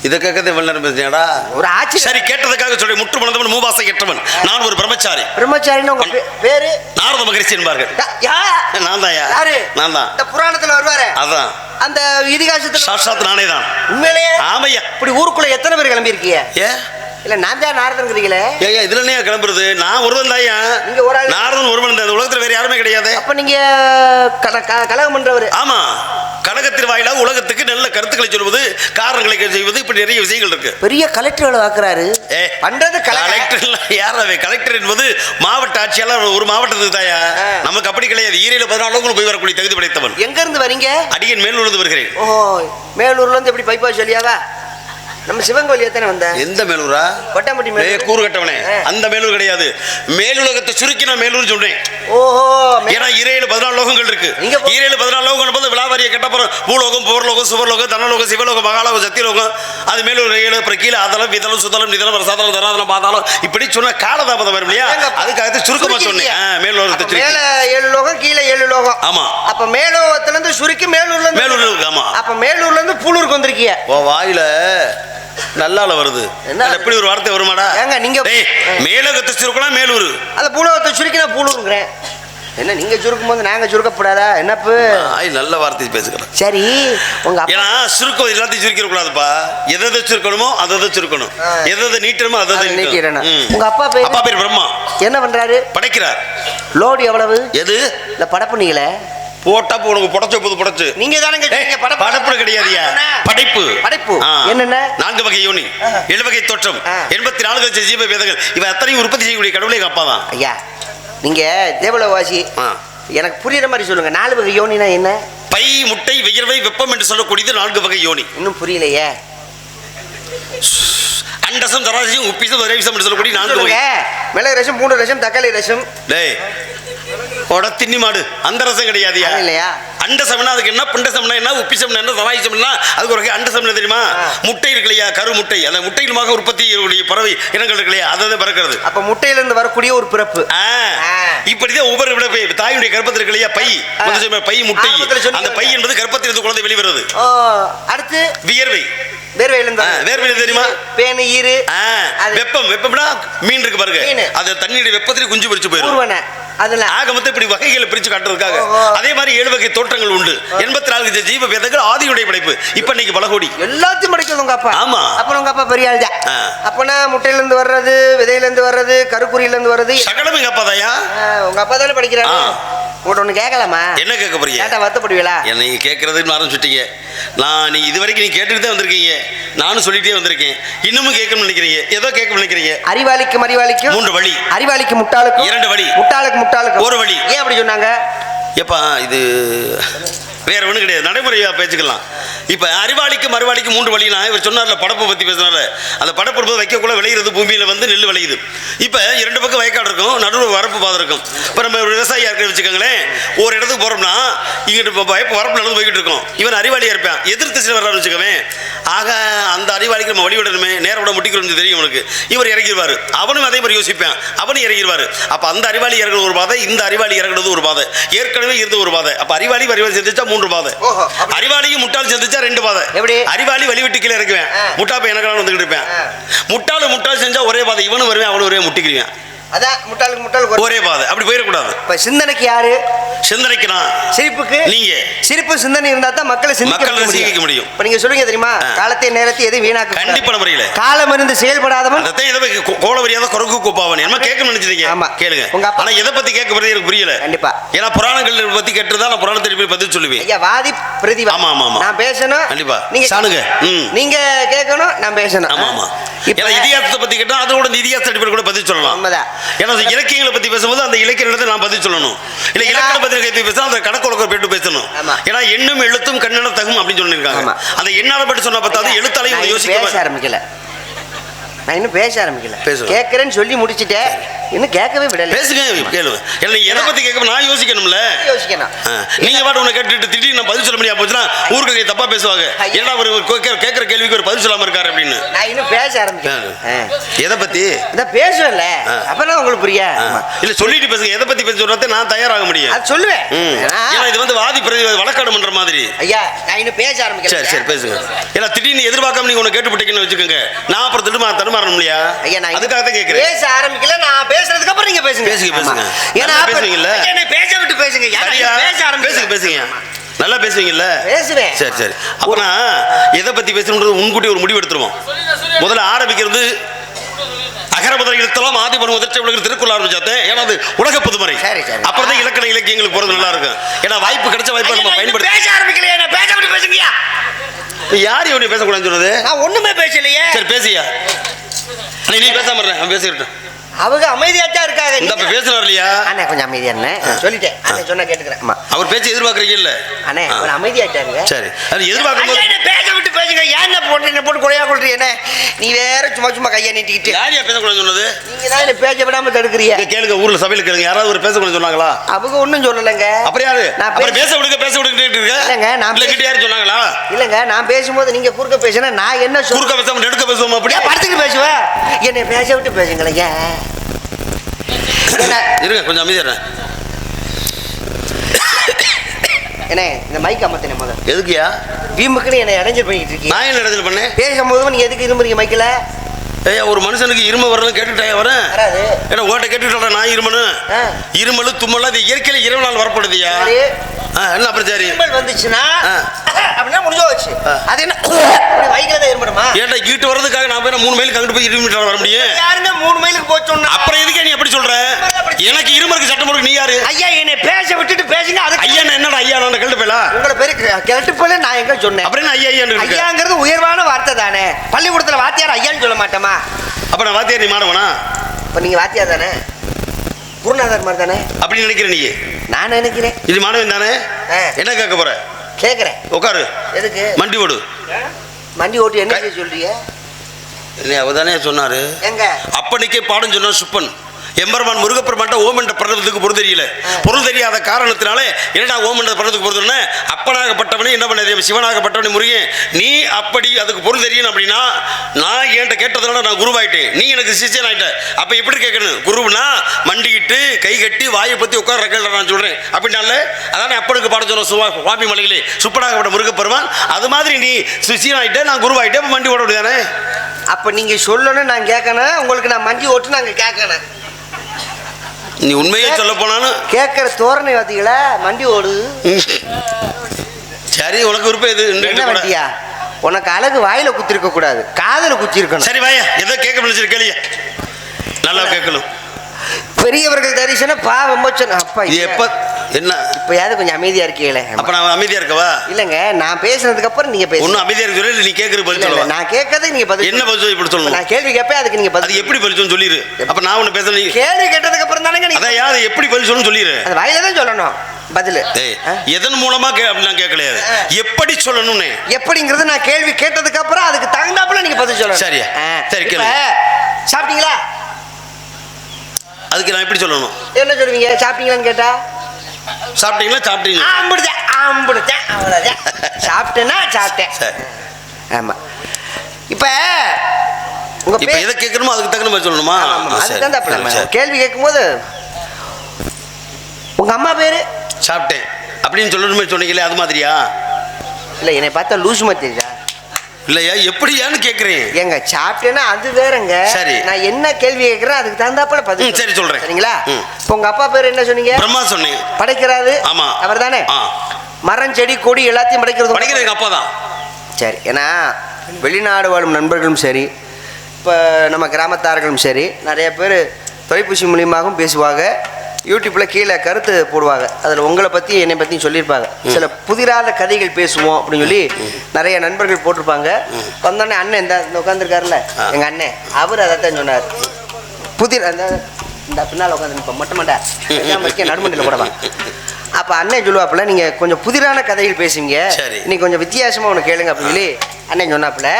இத கேட்கதே வல்லன பேசுறீங்கடா. ஒரு ஆட்சி சரி கேட்டதுக்காக சொல்லி முற்று மனதவன் மூவாசை கேட்டவன் நான் ஒரு பிரம்மச்சாரி. பிரம்மச்சாரின்னு உங்க பேரு? நாரத மகரிஷி என்பார்கள். நான் தான். யாரு? நான் தான். இந்த புராணத்துல வருவாரே அதான். அந்த இதிகாசத்துல சாட்சாத் நானே தான். உண்மையிலேயே? ஆமையா. இப்படி ஊருக்குள்ள எத்தனை பேர் கிளம்பி இருக்கீங்க? இல்ல நான் தான் நாரதங்கிறீங்களே. ஏயா இதுல என்ன கிளம்புறது? நான் ஒருவன் தாயா. நீங்க ஒரு ஆள். நாரதன் ஒருவன் தான். இந்த உலகத்துல வேற யாருமே கிடையாது. அப்ப நீங்க கலகம் பண்றவரு. ஆமா, கழகத்தின் வாயிலாக உலகத்துக்கு நல்ல கருத்துக்களை சொல்வது, காரணங்களை செய்வது, இப்படி நிறைய விஷயங்கள் இருக்கு. பெரிய கலெக்டர் ஆக்குறாரு. பண்றது கலெக்டர் யாராவே? கலெக்டர் என்பது மாவட்ட ஆட்சியாளர் ஒரு மாவட்டத்துக்கு தாயா. நமக்கு அப்படி கிடையாது. ஈரையில 14 போய் வரக்கூடிய தகுதி படைத்தவன். எங்க இருந்து வரீங்க? அடியன் மேலூர்ந்து வருகிறேன். ஓ, மேலூர்ல இருந்து எப்படி பைபாஸ் வழியாவா? நம்ம சிவன் கோயில் எத்தனை வந்த? எந்த மேலூரா? கொட்டாம்பட்டி மேலூர். கூறு கட்டவனே, அந்த மேலூர் கிடையாது. மேலுலகத்தை சுருக்கி நான் மேலூர் சொல்றேன். ஓஹோ, ஏன்னா ஈரையில 14 லோகங்கள் இருக்கு. நீங்க ஈரையில 14 லோகம் போது விழாவாரிய கட்டப்புறம் பூலோகம், போர்லோகம், சுவர்லோகம், தனலோகம், சிவலோகம், மகாலோகம், சத்தியலோகம், அது மேலூர் 7, அப்புறம் கீழே அதலம், விதலம், சுதலம், நிதலம், சாதலம், தராதலம், பாதாளம், இப்படி சொன்ன காலதாபதம் வரும் இல்லையா? அதுக்காக சுருக்கமா சொன்னேன். மேலோகத்தை மேல 7 லோகம், கீழே 7 லோகம். ஆமா. அப்ப மேலோகத்துல இருந்து சுருக்கி மேலூர்ல இருந்து. மேலூர். ஆமா. அப்ப மேலூர்ல இருந்து பூலூருக்கு வந்திருக்கீங்க. ஓ, வாயில நல்லால வருது. எப்படி ஒரு வார்த்தை வருமாடா? ஏங்க நீங்க மேலோகத்தை சுருக்கலாம் மேலூர். அத பூலோகத்தை சுருக்கினா பூலூருங்கறேன். என்ன நீங்க சுருக்கும் போது நாங்க சுருக்கப்படாதா? என்னப்பு நல்ல வார்த்தை பேசுகிறேன். சரி, உங்க ஏன்னா சுருக்கம் எல்லாத்தையும் சுருக்கிட கூடாதுப்பா. எதை சுருக்கணுமோ அதை சுருக்கணும், எதை நீட்டணுமோ அதை நீட்டணும். உங்க அப்பா பேர் பிரம்மா. என்ன பண்றாரு? படைக்கிறார். லோடு எவ்வளவு? எது இல்ல படப்பு நீங்களே போட்டா உனக்கு புடச்ச போது புடச்சு. நீங்க தானங்க படைப்பு கிடையாதுயா, படைப்பு. படைப்பு என்னென்ன? 4 வகை யோனி, 7 வகை தோற்றம், 84 லட்சம் ஜீவ வேதங்கள். இவ அத்தனையும் உற்பத்தி செய்யக்கூடிய கடவுளே அப்பாதான். ஐயா நீங்க தேவலவாசி, எனக்கு புரியுற மாதிரி சொல்லுங்க. 4 வகை யோனினா என்ன? பை, முட்டை, வியர்வை, வெப்பம் என்று சொல்லக்கூடியது 4 வகை யோனி. இன்னும் புரியலையே. அண்டசம், தராசம், உப்பிசம், ரவிசம் என்று சொல்லக்கூடிய 4 வகை. மிளகு ரசம், பூண்டு ரசம், தக்காளி ரசம். டேய் தின்னி மாடு, அந்த ரசம் கிடையாதுயா. இல்லையா? அண்டசம்னா அதுக்கு என்ன, பிண்டசம்னா என்ன, உப்பிசம்னா என்ன, சவாயிசம்னா அதுக்கு ஒரு அண்டசம்னா தெரியுமா? முட்டை இருக்கு இல்லையா, கரு முட்டை. அந்த முட்டையிலுமாக உற்பத்தி பறவை இனங்கள் இருக்கு இல்லையா, அதை பறக்கிறது. அப்ப முட்டையிலிருந்து வரக்கூடிய ஒரு பிறப்பு. இப்படிதான் ஒவ்வொரு தாயுடைய கர்ப்பத்தில் இருக்கு இல்லையா, பை, பை, முட்டை. அந்த பை என்பது கர்ப்பத்திலிருந்து குழந்தை வெளிவருது. அடுத்து வியர்வை. வேர்வை தெரியுமா? பேனு, ஈரு. வெப்பம், வெப்பம்னா மீன் இருக்கு பாருங்க, அது தண்ணியுடைய வெப்பத்திலே குஞ்சு பொரிச்சு போயிடும். ஆகமத்தை இப்படி வகைகளை பிரிச்சு காட்டுறதுக்காக. அதே மாதிரி 7 வகை தோற்றங்கள் உண்டு. 84 ஜீவ வேதங்கள் ஆதியுடைய படைப்பு. இப்ப இன்னைக்கு பல கோடி எல்லாத்தையும் படைக்கிறது உங்க அப்பா. ஆமா. அப்புறம் உங்க அப்பா பெரிய ஆள் தான். அப்பனா முட்டையில இருந்து வர்றது, விதையில இருந்து வர்றது, கருக்குறியில இருந்து வர்றது சகலம் எங்க அப்பா தாயா. உங்க அப்பா தானே படிக்கிறாரு. உங்கள்ட்ட ஒண்ணு கேட்கலாமா? என்ன கேட்க போறீங்க? கேட்டா வருத்தப்படுவீங்களா? என்ன நீங்க கேட்கறதுன்னு ஆரம்பிச்சுட்டீங்க. நீ இதுவரைக்கும் நீ கேட்டுட்டு தான் வந்திருக்கீங்க. நானும் சொல்லிட்டே வந்திருக்கேன். இன்னமும் கேட்கணும்னு நினைக்கிறீங்க. ஏதோ கேட்கணும்னு நினைக்கிறீங்க. அறிவாளிக்கும் 3 வழி. அறிவாளிக்கு முட்டாளுக்கு 2 வழி. முட்டாளுக்கு 1 வழி. ஏன் அப்படி சொன்னாங்க? எப்பா இது வேற ஒன்றும் கிடையாது, நடைமுறையா பேச்சுக்கலாம். இப்ப அறிவாளிக்கு 3 வழினா இவர் சொன்னார்ல, படப்பை பத்தி பேசினாரு. அந்த படப்பு வைக்கக்குள்ள விளையிறது, பூமியில வந்து நெல் விளையுது. இப்ப 2 பக்கம் வயக்காடு இருக்கும், நடுவில் வரப்பு பாதை இருக்கும். இப்ப நம்ம விவசாயியா இருக்க வச்சுக்கோங்களேன், ஒரு இடத்துக்கு போறோம்னா இங்கிட்டு வரப்பு நடந்து போய்கிட்டு இருக்கோம். இவன் அறிவாளியா இருப்பான், எதிர்த்து சில வர்றாரு வச்சுக்கவேன். ஆக அந்த அறிவாளிக்கு நம்ம வழிவிடணுமே, நேரம் விட முட்டிக்கிறோம் தெரியும் உனக்கு. இவர் இறங்கிடுவாரு. அவனும் அதே மாதிரி யோசிப்பான், அவனும் இறங்கிடுவாரு. அப்ப அந்த அறிவாளி இறங்குறது ஒரு பாதை, இந்த அறிவாளி இறங்குறது ஒரு பாதை, ஏற்கனவே இருந்த ஒரு பாதை. அப்ப அறிவாளி சேர்ந்துச்சா 3 பாதை. அறிவாளியும் முட்டாள் சேர்ந்துச்சா 2 பாதை. அறிவாளி வழிவிட்டு கீழே இறக்குவேன், முட்டாப்ப எனக்கு வந்துகிட்டு இருப்பேன். முட்டாள் செஞ்சா ஒரே பாதை, இவனும் வருவேன், அவனும் ஒரே முட்டிக்குவேன். அதான் முட்டாளுக்கு ஒரே பாதை. அப்படி போயிடக்கூடாது. இப்ப சிந்தனைக்கு யாரு? சிந்தனைக்கு நான். சிரிப்புக்கு நீங்க. சிரிப்பு சிந்தனை இருந்தா தான் மக்களை சிந்திக்க முடியும். இப்ப நீங்க சொல்லுங்க தெரியுமா, காலத்தை நேரத்தை எது வீணாக்க கண்டிப்பா முறையில் காலம் இருந்து செயல்படாதவன் கோலவரியாத குரங்கு கூப்பாவன் என்ன கேட்கணும்னு நினைச்சிருக்கீங்க. ஆமா கேளுங்க. ஆனா எதை பத்தி கேட்க போறது எனக்கு புரியல. கண்டிப்பா. ஏன்னா புராணங்கள் பத்தி கேட்டுதான் நான் புராணத்தை போய் பதில் சொல்லுவேன். ஐயா வாதி பிரதிவா. ஆமா ஆமா ஆமா. நான் பேசணும். கண்டிப்பா. நீங்க சாணுங்க. நீங்க கேட்கணும், நான் பேசணும். ஆமா ஆமா. ஏன்னா இதிகாசத்தை பத்தி கேட்டா அதோட இதிகாச அடிப்படை கூட பதில் சொல்லலாம். உண்மைதான். ஏன்னா இலக்கியங்களை பத்தி பேசும்போது அந்த இலக்கியத்தை நான் பதில் சொல்லணும். இல்ல இலக்கண பத்தி பேசணும், அந்த கணக்கு போட்டு பேசணும். ஏன்னா எண்ணும் எழுத்தும் கண்ணென தகும் அப்படின்னு சொல்லியிருக்காங்க. அந்த எண்ணால பற்றி சொன்னா பார்த்தாது எழுத்தாலையும் யோசிக்க ஆரம்பிக்கல. நான் இன்னும் பேச ஆரம்பிக்கல. கேட்கறேன்னு சொல்லி முடிச்சுட்டேன், இன்னும் கேட்கவே விடல. பேசுங்க, கேளுங்க. எதை பத்தி கேட்க நான் யோசிக்கணும்ல. யோசிக்கணும். நீங்க பாட்டு உன்னை கேட்டுட்டு திடீர்னு நான் பதில் சொல்ல முடியாது போச்சுன்னா ஊருக்கு தப்பா பேசுவாங்க. ஏன்னா ஒரு கேட்கற கேள்விக்கு ஒரு பதில் சொல்லாம இருக்காரு அப்படின்னு. நான் இன்னும் பேச ஆரம்பிக்கிறேன். எதை பத்தி இதான் பேசுவேன்ல, அப்பதான் உங்களுக்கு புரிய. இல்ல சொல்லிட்டு பேசுங்க. எதை பத்தி பேச சொல்றத நான் தயாராக முடியும். அது சொல்லுவேன். ஏன்னா இது வந்து வாதி பிரதிவாதி வழக்காடு பண்ற மாதிரி. ஐயா நான் இன்னும் பேச ஆரம்பிக்கிறேன். சரி சரி பேசுங்க. ஏன்னா திடீர்னு எதிர்பார்க்காம நீங்க உன்னை கேட்டு போட்டீங்கன்னு வச்சுக்கோங்க, நான் அப்புறம் தடுமாறணும் இல்லையா? ஐயா நான் அதுக்காக தான் கேட்கிறேன். பேச ஆரம்பிக்கல, நான் பேசுறதுக்கு அப்புறம் நீங்க பேசுங்க. பேசுங்க. ஏன்னா பேசுவீங்கல்ல, என்ன பேச விட்டு பேசுங்க. பேச ஆரம்பிச்சு பேசுங்க. நல்லா பேசுவீங்கல்ல? பேசுவேன். சரி சரி. அப்பனா எதை பத்தி பேசணும்ன்றது முன்கூட்டி ஒரு முடிவு எடுத்துருவோம். முதல்ல ஆரம்பிக்கிறது அகர முதல் எழுத்தெல்லாம் ஆதிபன் முதற்றை உலகில் திருக்குறள் ஆரம்பிச்சாத்தேன். ஏன்னா அது உலக பொதுமறை. சரி, சரி. அப்புறம் தான் இலக்கண இலக்கியங்களுக்கு போறது நல்லா இருக்கும். ஏன்னா வாய்ப்பு கிடைச்ச வாய்ப்பை நம்ம பயன்படுத்த. பேச ஆரம்பிக்கலையே, நான் பேச விட்டு பேசுங்கயா. யார் இவனை பேசக்கூடாதுன்னு சொன்னது? நான் ஒண்ணுமே பேசலையே. சரி பேசியா, நீ பேசாம இருக்க, அவன் பேசிக்கிட்டேன். அவங்க அமைதியாத்தான் இருக்காங்க. இந்த பேசுறாரு இல்லையா? அண்ணே கொஞ்சம் அமைதியா இருந்தேன், சொல்லிட்டேன். அண்ணே சொன்னா கேட்டுக்கிறேன். ஆமா, அவர் பேச்சு எதிர்பார்க்கறீங்க இல்ல? அண்ணே ஒரு அமைதியாட்டாருங்க. சரி, அது எதிர்பார்க்கும் போது பேச விட்டு பேசுங்க. ஏன் போட்டு குறையா கொள்றீ? என்ன நீ வேற சும்மா சும்மா கையை நீட்டிக்கிட்டு. யாரையா பேசக்கூடாதுன்னு சொன்னது? நீங்க தான் என்ன பேச விடாம தடுக்கிறீங்க. கேளுங்க, ஊர்ல சபையில கேளுங்க, யாராவது ஒரு பேசக்கூடாதுன்னு சொன்னாங்களா? அவங்க ஒண்ணும் சொல்லலைங்க. அப்புறம் யாரு? நான் பேச விடுங்க இல்லைங்க, நான் கிட்ட யாரு சொன்னாங்களா? இல்லங்க, நான் பேசும்போது நீங்க குறுக்க பேசினா நான் என்ன குறுக்க பேசாம நெடுக்க பேசுவோம். அப்படியே படத்துக்கு பேசுவேன். என்னை பேச விட்டு பேசுங்களேங்க. இருங்க, கொஞ்சம் அமைதியா இருங்க. என்ன இந்த மைக் அமர்த்தின முதல்ல எதுக்குயா? வீம்புக்குன்னு என்னை இடைஞ்சல் பண்ணிட்டு இருக்கீங்க. நான் என்ன இடைஞ்சல் பண்ணேன்? பேசும்போது நீங்க எதுக்கு இரும்புறீங்க மைக்கில்? ஏய், ஒரு மனுஷனுக்கு இரும வரலாம் கேட்டுட்டாயா வரேன்? வராது. ஏன்னா ஓட்ட கேட்டுட்டா நான் இருமனு இருமலு தும்மல அது இயற்கையில இரவனால் வரப்படுதியா? என்ன அப்புறம் சரி இருமல் வந்துச்சுன்னா அப்படின்னா முடிஞ்சு போச்சு. அது என்ன மைக்கில் தான் இரும்பணுமா? ஏன்டா ஈட்டு வர்றதுக்காக நான் போய் 3 மைலுக்கு அங்கிட்டு போய் இருமிட்டு வர முடியும்? யாருங்க 3 மைலுக்கு போச்சோன்னா அப்புறம் எதுக்கே நீ எப்படி சொல்ற? எனக்கு இருமலுக்கு சட்டம் போடுக்கு நீ யாரு? ஐயா என்னை பேச விட்டுட்டு பேசுங்க. அது ஐயா என்னடா ஐயா? நான் கெட்டு போயலா? உங்களை பேரு கெட்டு போல நான் எங்க சொன்னேன்? அப்புறம் என்ன ஐயா ஐயா? ஐயாங்கிறது உயர்வான வார்த்தை தானே. பள்ளிக்கூடத்துல வாத்தியார் ஐயான்னு சொல்ல மாட்டோமா? அப்ப நான் வாத்தியார், நீ மாணவனா? இப்ப நீங்க வாத்தியார் தானே, குருநாதர் மாதிரி தானே அப்படி நினைக்கிற நீ? நான் நினைக்கிறேன். இது மாணவன் தானே? என்ன கேட்க போற? கேக்குறேன். உட்காரு. எதுக்கு மண்டி ஓடு. மண்டி ஓட்டு என்ன செய்ய சொல்றீங்க? அவதானே சொன்னாரு. எங்க அப்பனிக்கே பாடம் சொன்னா சுப்பன் எம்பெருமான் முருகப்பெருமான்ட்ட ஓம் என்ற பிரணவத்துக்கு பொருள் தெரியல. பொருள் தெரியாத காரணத்தினாலே என்னடா ஓம் என்ற பிரணவத்துக்கு பொருள் என்ன? அப்பனாகப்பட்டவனே என்ன பண்ண சிவனாகப்பட்டவனே முருகன், நீ அப்படி அதுக்கு பொருள் தெரியணும் அப்படின்னா நான் என்கிட்ட கேட்டதுனால நான் குருவாயிட்டேன், நீ எனக்கு சிஷ்யன் ஆயிட்ட. அப்ப எப்படி கேட்கணும்? குருவுனா மண்டிக்கிட்டு கை கட்டி வாயை பத்தி உட்கார கேள்ற நான் சொல்றேன் அப்படின்னால அதானே அப்பனுக்கு பாடம் சொன்ன சுவாமி மலையிலே சுப்பனாகப்பட்ட முருகப்பெருமான். அது மாதிரி நீ சிஷ்யன் ஆயிட்ட, நான் குருவாயிட்டேன், அப்ப மண்டி ஓட முடியாதானே? அப்ப நீங்க சொல்லணும், நான் கேட்கணும். உங்களுக்கு நான் மண்டி ஓட்டு நாங்க கேட்கணும். நீ உண்மையே சொல்ல போனாலும் கேட்கற தோரணை பார்த்தீங்களா? மண்டி ஓடு. சரி, உனக்கு விருப்பம் எது? என்ன வண்டியா? உனக்கு அழகு வாயில குத்தி இருக்க கூடாது, காதல குத்தி இருக்கணும். சரி வாயா, ஏதோ கேட்க முடிச்சிரு, கேளியா நல்லா கேட்கணும். பெரியவர்கள் தரிசனம் பாவம் அப்பா. இது எப்ப என்ன? இப்பயாவது கொஞ்சம் அமைதியா இருக்கீங்களே. அப்ப நான் அமைதியா இருக்கவா? இல்லங்க, நான் பேசுனதுக்கு அப்புறம் நீங்க பேசுங்க. ஒன்னும் அமைதியா இருக்க சொல்லி நீ கேக்குற பதில் சொல்லு. நான் கேட்கறதுக்கு நீங்க பதில் என்ன பதில் இப்படி சொல்லணும்? நான் கேள்வி கேட்பேன், அதுக்கு நீங்க பதில். அது எப்படி பதில் சொல்லணும் சொல்லிரு. அப்ப நான் ஒன்னு பேச, நீ கேள்வி கேட்டதுக்கு அப்புறம் தானங்க நீங்க அத யாரு எப்படி பதில் சொல்லணும் சொல்லிரு. அது வாயில தான் சொல்லணும் பதில். எதன் மூலமா நான் கேட்கலையாது, எப்படி சொல்லணும்னு. எப்படிங்கிறது நான் கேள்வி கேட்டதுக்கு அப்புறம் அதுக்கு தகுந்தாப்புல நீங்க பதில் சொல்லணும். சரியா? சரி கேளு. சாப்பிட்டீங்களா? அதுக்கு நான் எப்படி சொல்லணும்? என்ன சொல்லுவீங்க? சாப்பிட்டீங்களான்னு கேட்டா சாப்பிட்டீங்களா? சாப்பிட்டீங்க. ஆம்பிடுச்சேன் அவ்வளோதான். சாப்பிட்டேன்னா சாப்பிட்டேன். ஆமா. இப்ப இப்ப எதை கேட்கணுமோ அதுக்கு தகுந்த மாதிரி சொல்லணுமா? அதுதான் கேள்வி கேட்கும்போது உங்க அம்மா பேரு சாப்பிட்டேன் அப்படின்னு சொல்லணுமே சொன்னீங்களே, அது மாதிரியா? இல்ல, என்னை பார்த்தா லூஸ் மாதிரி தெரியுதா? இல்லையா, எப்படியான்னு கேட்குறேன். எங்க சாப்பிட்டேன்னா அது வேறங்க. சரி, நான் என்ன கேள்வி கேட்கிறேன் அதுக்கு தகுந்தாப்புல பதில். சரி சொல்றேன். சரிங்களா? இப்போ உங்க அப்பா பேர் என்ன சொன்னீங்க? பிரம்மா சொன்னீங்க. படைக்கிறாரு. ஆமா, அவர் தானே. மரம் செடி கொடி எல்லாத்தையும் படைக்கிறது எங்க அப்பா தான். சரி, ஏன்னா வெளிநாடு வாழும் நண்பர்களும் சரி, இப்போ நம்ம கிராமத்தார்களும் சரி, நிறைய பேர் தொலைபேசி மூலியமாகவும் பேசுவாங்க, யூடியூப்பில் கீழே கருத்து போடுவாங்க. அதில் உங்களை பற்றி என்னை பற்றியும் சொல்லியிருப்பாங்க. சில புதிராத கதைகள் பேசுவோம் அப்படின்னு சொல்லி நிறைய நண்பர்கள் போட்டிருப்பாங்க. வந்தோடனே அண்ணன் இந்த உட்காந்துருக்காருல்ல எங்கள் அண்ணன், அவர் அதைத்தான் சொன்னார். இந்த பின்னால் உட்காந்து இப்போ மொட்டை மாட்டா நடுமண்டியில் போடலாம். அப்போ அண்ணன் சொல்லுவாப்புல, நீங்கள் கொஞ்சம் புதிரான கதைகள் பேசுவீங்க, இன்னைக்கு கொஞ்சம் வித்தியாசமாக ஒன்று கேளுங்க அப்படின்னு சொல்லி அண்ணன் சொன்னாப்புல.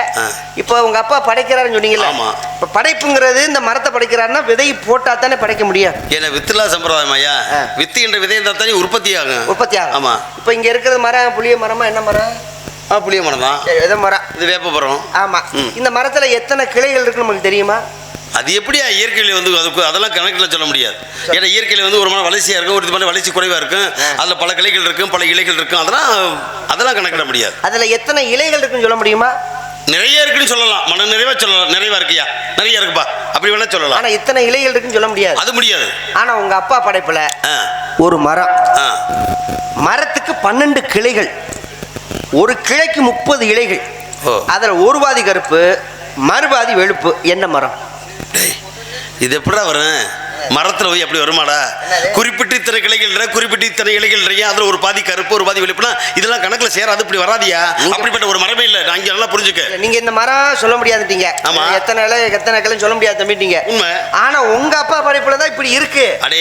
இப்போ உங்க அப்பா படைக்கிறாருன்னு சொன்னீங்கல்ல, இப்போ படைப்புங்கிறது இந்த மரத்தை படைக்கிறாருன்னா விதை போட்டா தானே படைக்க முடியும். ஏன்னா வித்துலா சம்பிரதாயம் ஐயா, வித்து என்ற விதை இருந்தால் தானே உற்பத்தி ஆகும். ஆமா. இப்போ இங்க இருக்கிறது மரம் புளிய மரமா? என்ன மரம்? புளிய மரம் தான். எதை மரம்? இது வேப்ப மரம். ஆமா. இந்த மரத்துல எத்தனை கிளைகள் இருக்குன்னு நமக்கு தெரியுமா? அது எப்படியா இயற்கையில் வந்து அதுக்கு அதெல்லாம் கணக்கில் சொல்ல முடியாது. ஏன்னா இயற்கையில் வந்து ஒரு மரம் வளர்ச்சியாக இருக்கும், ஒரு மரம் வளர்ச்சி குறைவாக இருக்கும், அதில் பல கிளைகள் இருக்கும், பல இலைகள் இருக்கும், அதெல்லாம் கணக்கிட முடியாது. அதில் எத்தனை இலைகள் இருக்குன்னு சொல்ல முடியுமா? நிறைய இருக்குன்னு சொல்லலாம், மன நிறைவா சொல்லலாம். நிறைவா இருக்கியா? நிறைய இருக்குப்பா, அப்படி வேணா சொல்லலாம். ஆனால் இத்தனை இலைகள் இருக்குன்னு சொல்ல முடியாது. அது முடியாது. ஆனால் உங்க அப்பா படைப்புல ஒரு மரம், மரத்துக்கு 12 கிளைகள், ஒரு கிளைக்கு 30 இலைகள், அதில் ஒரு பாதி கருப்பு மறுபாதி வெளுப்பு. என்ன மரம்? இது எப்படா வரும்? மரத்துல போய் அப்படி வருமாடா? குறிப்பிட்டு இத்தனை கிளைகள், குறிப்பிட்டு இத்தனை இலைகள், அதுல ஒரு பாதி கருப்பு ஒரு பாதி வெளுப்புனா இதெல்லாம் கணக்குல சேராது, இப்படி வராதியா? அப்படிப்பட்ட ஒரு மரமே இல்ல. நான் இங்க நல்லா புரிஞ்சுக்க. நீங்க இந்த மரம் சொல்ல முடியாதுட்டீங்க. ஆமா. எத்தனை இலை எத்தனை கிளைன்னு சொல்ல முடியாது தம்பிட்டீங்க. உண்மை. ஆனா உங்க அப்பா படைப்புல தான் இப்படி இருக்கு. அடே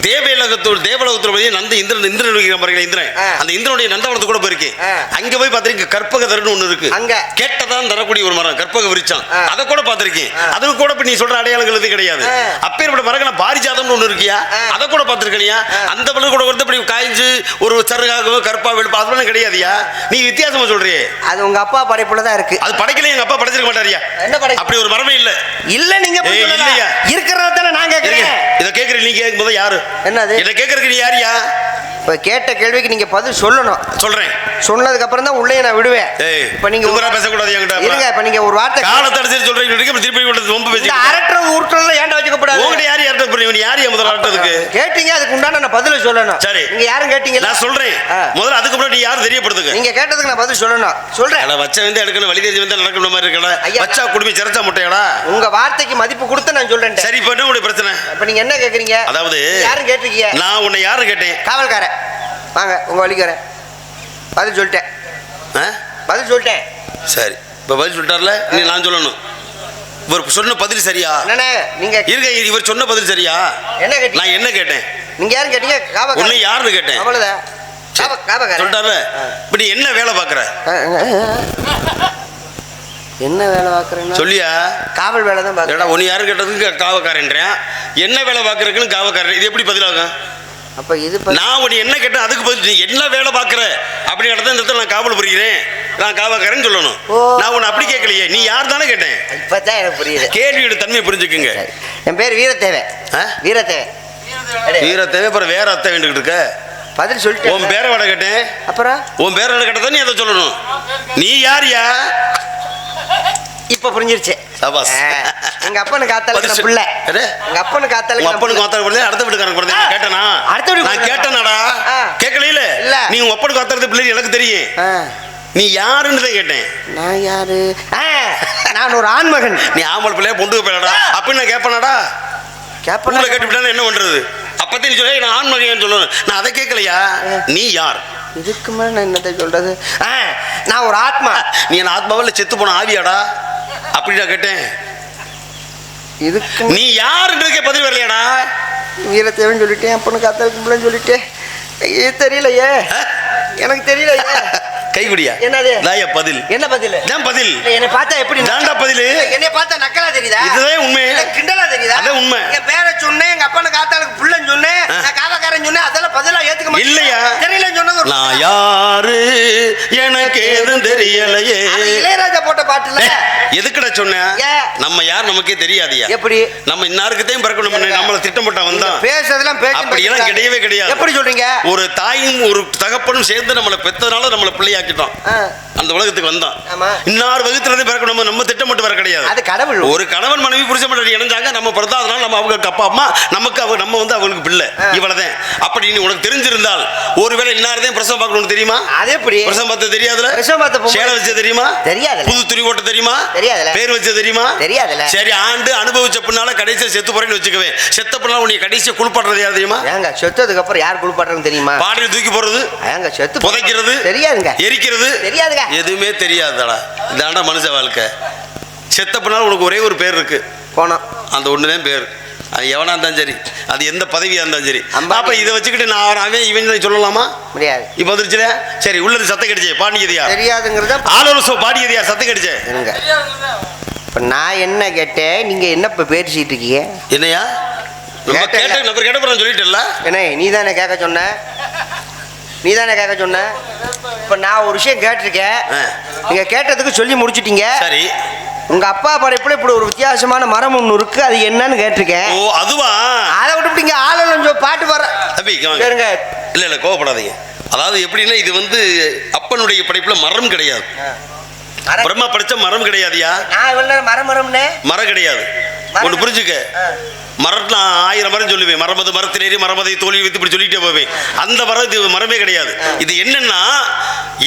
தேவலோகத்தோட போய் நந்த இந்திரன் இந்திரன் அந்த இந்திரனுடைய நந்தவனத்து கூட போயிருக்கு. அங்க போய் பாத்திருக்கீங்க கற்பகதரன்னு ஒண்ணு இருக்கு. அங்க கேட்டதான் தரக்கூடிய ஒரு மரம் கற்பக விருட்சம். அதை கூட பாத்திருக்கேன். அதுக்கு கூட நீ சொல்ற அடையாளங்கள் எதுவும் கிடையாது. அப்பேற்பட்ட மரங்கள் பாரிஜாதம்னு ஒண்ணு இருக்கியா? அதை கூட பாத்திருக்கியா? அந்த மரம் கூட வந்து இப்படி காய்ஞ்சு ஒரு சருகாக கற்பா வெளுப்பா அதெல்லாம் கிடையாதுயா. நீ வித்தியாசமா சொல்றியே. அது உங்க அப்பா படைப்புல தான் இருக்கு. அது படைக்கல. எங்க அப்பா படைச்சிருக்க மாட்டாரியா? என்ன படை? அப்படி ஒரு மரமே இல்ல. இல்ல நீங்க இல்லையா? இருக்கிறதானே நான் கேக்குறேன். இத கேக்குற நீ கேக்கும்போது யாரு? என்னது? இத கேக்குறதுக்கு நீ யாரியா? இப்ப கேட்ட கேள்விக்கு நீங்க பதில் சொல்லணும். சொல்றேன். சொன்னதுக்கு அப்புறம் தான் உள்ளே நான் விடுவேன். இப்ப நீங்க ஊரா பேச கூடாது என்கிட்ட. இருங்க. இப்ப நீங்க ஒரு வார்த்தை காலத்தை அடிச்சு சொல்றீங்க. திருப்பி கொண்டு ரொம்ப பேசி. இந்த அரட்டறது உருட்டறத ஏன்டா வச்சுக்க கூடாது? உங்க யார் அரட்ட புரியும்? நீ யார் முதல்ல அரட்டதுக்கு? கேட்டீங்க, அதுக்கு உண்டான நான் பதில் சொல்லணும். சரி. நீங்க யாரும் கேட்டீங்க? நான் சொல்றேன். முதல்ல அதுக்கு அப்புறம் நீ யார் தெரியப்படுத்துங்க. நீங்க கேட்டதுக்கு நான் பதில் சொல்லணும். சொல்றேன். அட வச்ச வந்து எடுக்கணும், வழி தெரிஞ்சு வந்து நடக்கணும் மாதிரி இருக்கடா. வச்சா குடுமி சிறச்சா முட்டையடா. உங்க வார்த்தைக்கு மதிப்பு கொடுத்து நான் சொல்றேன். சரி, இப்ப என்ன உங்களுடைய பிரச்சனை? இப்ப நீங்க என்ன கேக்குறீங்க? அதாவது யாரும் கேட்டிருக்கீங்க? நான் உன்னை யாரு கேட்டேன்? காவல்காரன். வாங்க உங்க வழிக்கு வரேன். பதில் சொல்லிட்டேன். பதில் சொல்லிட்டேன். சரி, இப்ப பதில் சொல்லிட்டார்ல. நீ நான் சொல்லணும். இவர் சொன்ன பதில் சரியா? என்னண்ணே நீங்க இருங்க, இவர் சொன்ன பதில் சரியா? என்ன கேட்டீங்க? நான் என்ன கேட்டேன்? நீங்க யாரும் கேட்டீங்க? காவல்காரன். உன்னை யாருன்னு கேட்டேன். அவ்வளவுதான். காவல்காரன் சொல்லிட்டார்ல. இப்ப நீ என்ன வேலை பாக்குற? என்ன வேலை பாக்குறேன்னா சொல்லியா? காவல் வேலை தான் பாக்குறேன். உன்னை யாரு கேட்டதுக்கு காவல்காரன்றேன். என்ன வேலை பாக்குறதுக்குன்னு காவல்காரன். இது எப்படி பதிலாகும்? அப்ப இது நான் உன்னை என்ன கேட்டேன் அதுக்கு பதில் நீ என்ன வேலை பாக்குற அப்படின்னு இந்த இடத்துல நான் காவல் புரிகிறேன், நான் காவல்காரன் சொல்லணும். நான் உன்னை அப்படி கேட்கலையே. நீ யார் தானே கேட்டேன். இப்பதான் எனக்கு புரியுது. கேள்வியோட தன்மையை புரிஞ்சுக்குங்க. என் பேர் வீரத்தேவை. வீரத்தேவை. வீரத்தேவை. அப்புறம் வேற அத்தை வேண்டிட்டு இருக்க. பதில் சொல்லிட்டு உன் பேரை விட கேட்டேன். அப்புறம் உன் பேரை விட கேட்டதான் நீ அதை சொல்லணும். நீ யாரியா? இப்ப புரிஞ்சிருச்சு. எங்க அப்பனுக்கு காத்தால பிள்ளை. எங்க அப்பனுக்கு காத்தால அப்பனுக்கு காத்தால பிள்ளை. அடுத்த வீட்டுக்காரங்க பிள்ளை கேட்டனா? அடுத்த வீட்டு நான் கேட்டனாடா? கேட்கல. இல்ல நீ உங்க அப்பனுக்கு காத்தால பிள்ளை எனக்கு தெரியும். நீ யாருன்னு தான் கேட்டேன். நான் யாரு? நான் ஒரு ஆண்மகன். நீ ஆம்பளை பிள்ளையா பொண்டுக்கு போயிடா அப்படின்னு நான் கேட்பனாடா? கேட்பன கேட்டுவிட்டா என்ன பண்றது? அப்பத்தி நீ சொல்ல நான் ஆண்மகன் சொல்லணும். நான் அதை கேட்கலையா? நீ யார்? இதுக்கு மேல நான் என்னத்தை சொல்றது? நான் ஒரு ஆத்மா. நீ என்ன ஆத்மாவில் செத்து போன ஆவியாடா அப்படின்னா கேட்டேன். இதுக்கு நீ யாருன்றதுக்கே பதில் வரலையாடா? வீரத்தேவன் சொல்லிட்டேன், அப்பனுக்கு காத்தாலும் சொல்லிட்டேன். தெரியலையே, எனக்கு தெரியலையே. கைகுடியா? என்னது? நாய பதில். என்ன பதில்? நான் பதில். என்னை பார்த்தா எப்படி? நான்டா பதில். என்னை பார்த்தா நக்கலா தெரியுதா? இதுதான் உண்மை. கிண்டலா தெரியுதா? அதான் உண்மை. என் பேரை சொன்னேன், எங்க அப்பனுக்கு காத்தாளுக்கு புள்ளன்னு சொன்னேன், நான் காவக்காரன் சொன்னேன். அதெல்லாம் பதிலா ஏத்துக்க மாட்டேன். இல்லையா? தெரியலன்னு சொன்னது. நான் யாரு எனக்கு எதுவும் தெரியலையே. இளையராஜா போட்ட பாட்டுல எதுக்குடா சொன்னேன்? நம்ம யார் நமக்கே தெரியாதியா? எப்படி? நம்ம இன்னாருக்குதான் பிறக்கணும். நம்மள திட்டமிட்டா வந்தான் பேசுறதெல்லாம் அப்படி எல்லாம் கிடையவே கிடையாது. எப்படி சொல்றீங்க? ஒரு தாயும் ஒரு தகப்பனும் சேர்ந்து நம்மளை பெற்றதுனால நம்மளை பிள்ளையாக்கிட்டோம். அந்த உலகத்துக்கு வந்தான். இன்னார் வகுத்துல இருந்து பிறக்கணும். நம்ம திட்டமிட்டு வர கிடையாது. அது கடவுள். ஒரு கணவன் மனைவி புருஷன் மனைவி இணைஞ்சாங்க. நம்ம பிறந்தா அதனால நம்ம அவங்களுக்கு அப்பா அம்மா, நமக்கு நம்ம வந்து அவங்களுக்கு பிள்ளை. இவ்வளவுதான். அப்படி நீ உனக்கு தெரிஞ்சிருந்தால் ஒருவேளை இன்னாரதையும் பிரசவம் பார்க்கணும் தெரியுமா? அது எப்படி? பிரசவம் பார்த்து தெரியாதுல? சேலை வச்ச தெரியுமா? தெரியாது. புது துணி ஓட்ட தெரியுமா? தெரியாதுல. பேர் வச்ச தெரியுமா? தெரியாதுல. சரி, ஆண்டு அனுபவிச்ச பின்னால கடைசியா செத்து போறேன்னு வச்சுக்கவே. செத்த பின்னால உன்னை கடைசியா குளிப்பாடுறது யார் தெரியுமா? ஏங்க செத்ததுக்கு அப்புறம் யார் குளிப்பாடுறதுன்னு தெரியுமா? பாடியில் தூக்கி போடுறது. ஏங்க செத்து புதைக்கிறது தெரியாதுங்க. எரிக்கிறது தெரியாதுங்க. எதுவுமே தெரியாதடா. இதாண்டா மனுஷ வாழ்க்கை. செத்த பின்னால உனக்கு ஒரே ஒரு பேர் இருக்கு, போனோம். அந்த ஒண்ணுதான் பேர். அது எவனா இருந்தாலும் சரி, அது எந்த பதவியா இருந்தாலும் சரி. அப்ப இதை வச்சுக்கிட்டு நான் அவன் இவன் சொல்லலாமா? முடியாது. இப்ப வந்துருச்சுல. சரி, உள்ளது சத்தம் கிடைச்சே பாடியதையா? தெரியாதுங்கிறத ஆலோசனை பாடியதையா? சத்தம் கிடைச்சே. இப்ப நான் என்ன கேட்டேன், நீங்க என்ன இப்ப பேசிட்டு இருக்கீங்க? என்னையா கேட்ட சொல்லிட்டல? என்ன நீ தானே கேட்க சொன்ன? நீ தானே கேட்க சொன்ன? இப்ப நான் ஒரு விஷயம் கேட்டிருக்கேன், நீங்க கேட்டதுக்கு சொல்லி முடிச்சிட்டீங்க. சரி, உங்க அப்பா படைப்புல இப்படி ஒரு வித்தியாசமான மரம் ஒண்ணு இருக்கு, அது என்னன்னு கேட்டிருக்கேன். ஓ, அதுவா? அதை விட்டுட்டீங்க. ஆளுநர் பாட்டு வர தம்பி கேளுங்க. இல்ல இல்ல, கோவப்படாதீங்க. அதாவது எப்படின்னா, இது வந்து அப்பனுடைய படைப்புல மரம் கிடையாது. பிரம்மா படைச்ச மரம் கிடையாதுயா. மரம் மரம் கிடையாது. ஒன்று புரிஞ்சுக்க. மரத்துல 1000 மரம் சொல்லுவேன். மரமது மரத்திலேறி மரமதை தோல்வி வைத்து இப்படி சொல்லிட்டே போவேன். அந்த மரம் இது மரமே கிடையாது. இது என்னன்னா,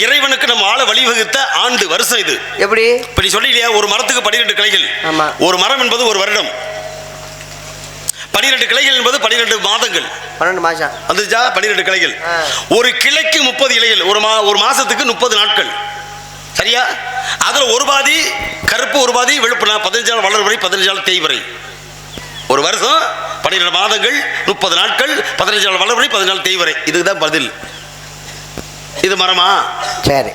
இறைவனுக்கு நம்ம ஆள வழிவகுத்த ஆண்டு வருஷம் இது. எப்படி? இப்ப நீ சொல்லியா ஒரு மரத்துக்கு 12 கிளைகள். ஒரு மரம் என்பது ஒரு வருடம். 12 கிளைகள் என்பது 12 மாதங்கள். 12 மாசம் வந்துச்சா? 12 கிளைகள். ஒரு கிளைக்கு 30 இலைகள். ஒரு மாசத்துக்கு 30 நாட்கள். சரியா? அதுல ஒரு பாதி கருப்பு, ஒரு பாதி வெளுப்பு. 15 நாள் வளர்வரை, 15 நாள் தேய்வரை. ஒரு வருஷம் 12 மாதங்கள், 30 நாட்கள், 15 நாள் வளர்வரை, 15 நாள் தேய்வரை. இதுக்கு தான் பதில். இது மரமா? சரி,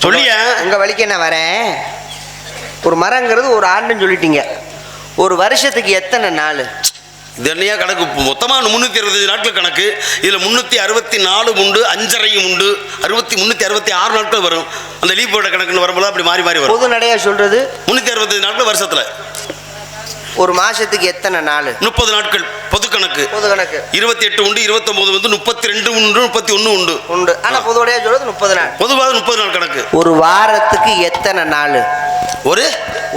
சொல்லியா? உங்க வழிக்கு நான் வரேன். ஒரு மரங்கிறது ஒரு ஆண்டுன்னு சொல்லிட்டீங்க. ஒரு வருஷத்துக்கு எத்தனை நாள்? இது என்னையா கணக்கு? மொத்தமாக 365 நாட்கள் கணக்கு. இதில் 364 உண்டு, 5.5 உண்டு, 366 நாட்கள் வரும். அந்த லீப் போட்ட கணக்குன்னு வரும்போது அப்படி மாறி மாறி வரும். பொது நடையா சொல்றது 365 நாட்கள் வருஷத்தில். ஒரு மாசத்துக்கு எத்தனை நாள்? 30 நாட்கள் பொது கணக்கு. பொது கணக்கு 28 உண்டு, 29 உண்டு, 32 உண்டு, 31 உண்டு உண்டு. ஆனா பொதுவடையா சொல்றது 30 நாள். பொதுவாக 30 நாள் கணக்கு. ஒரு வாரத்துக்கு எத்தனை நாள்?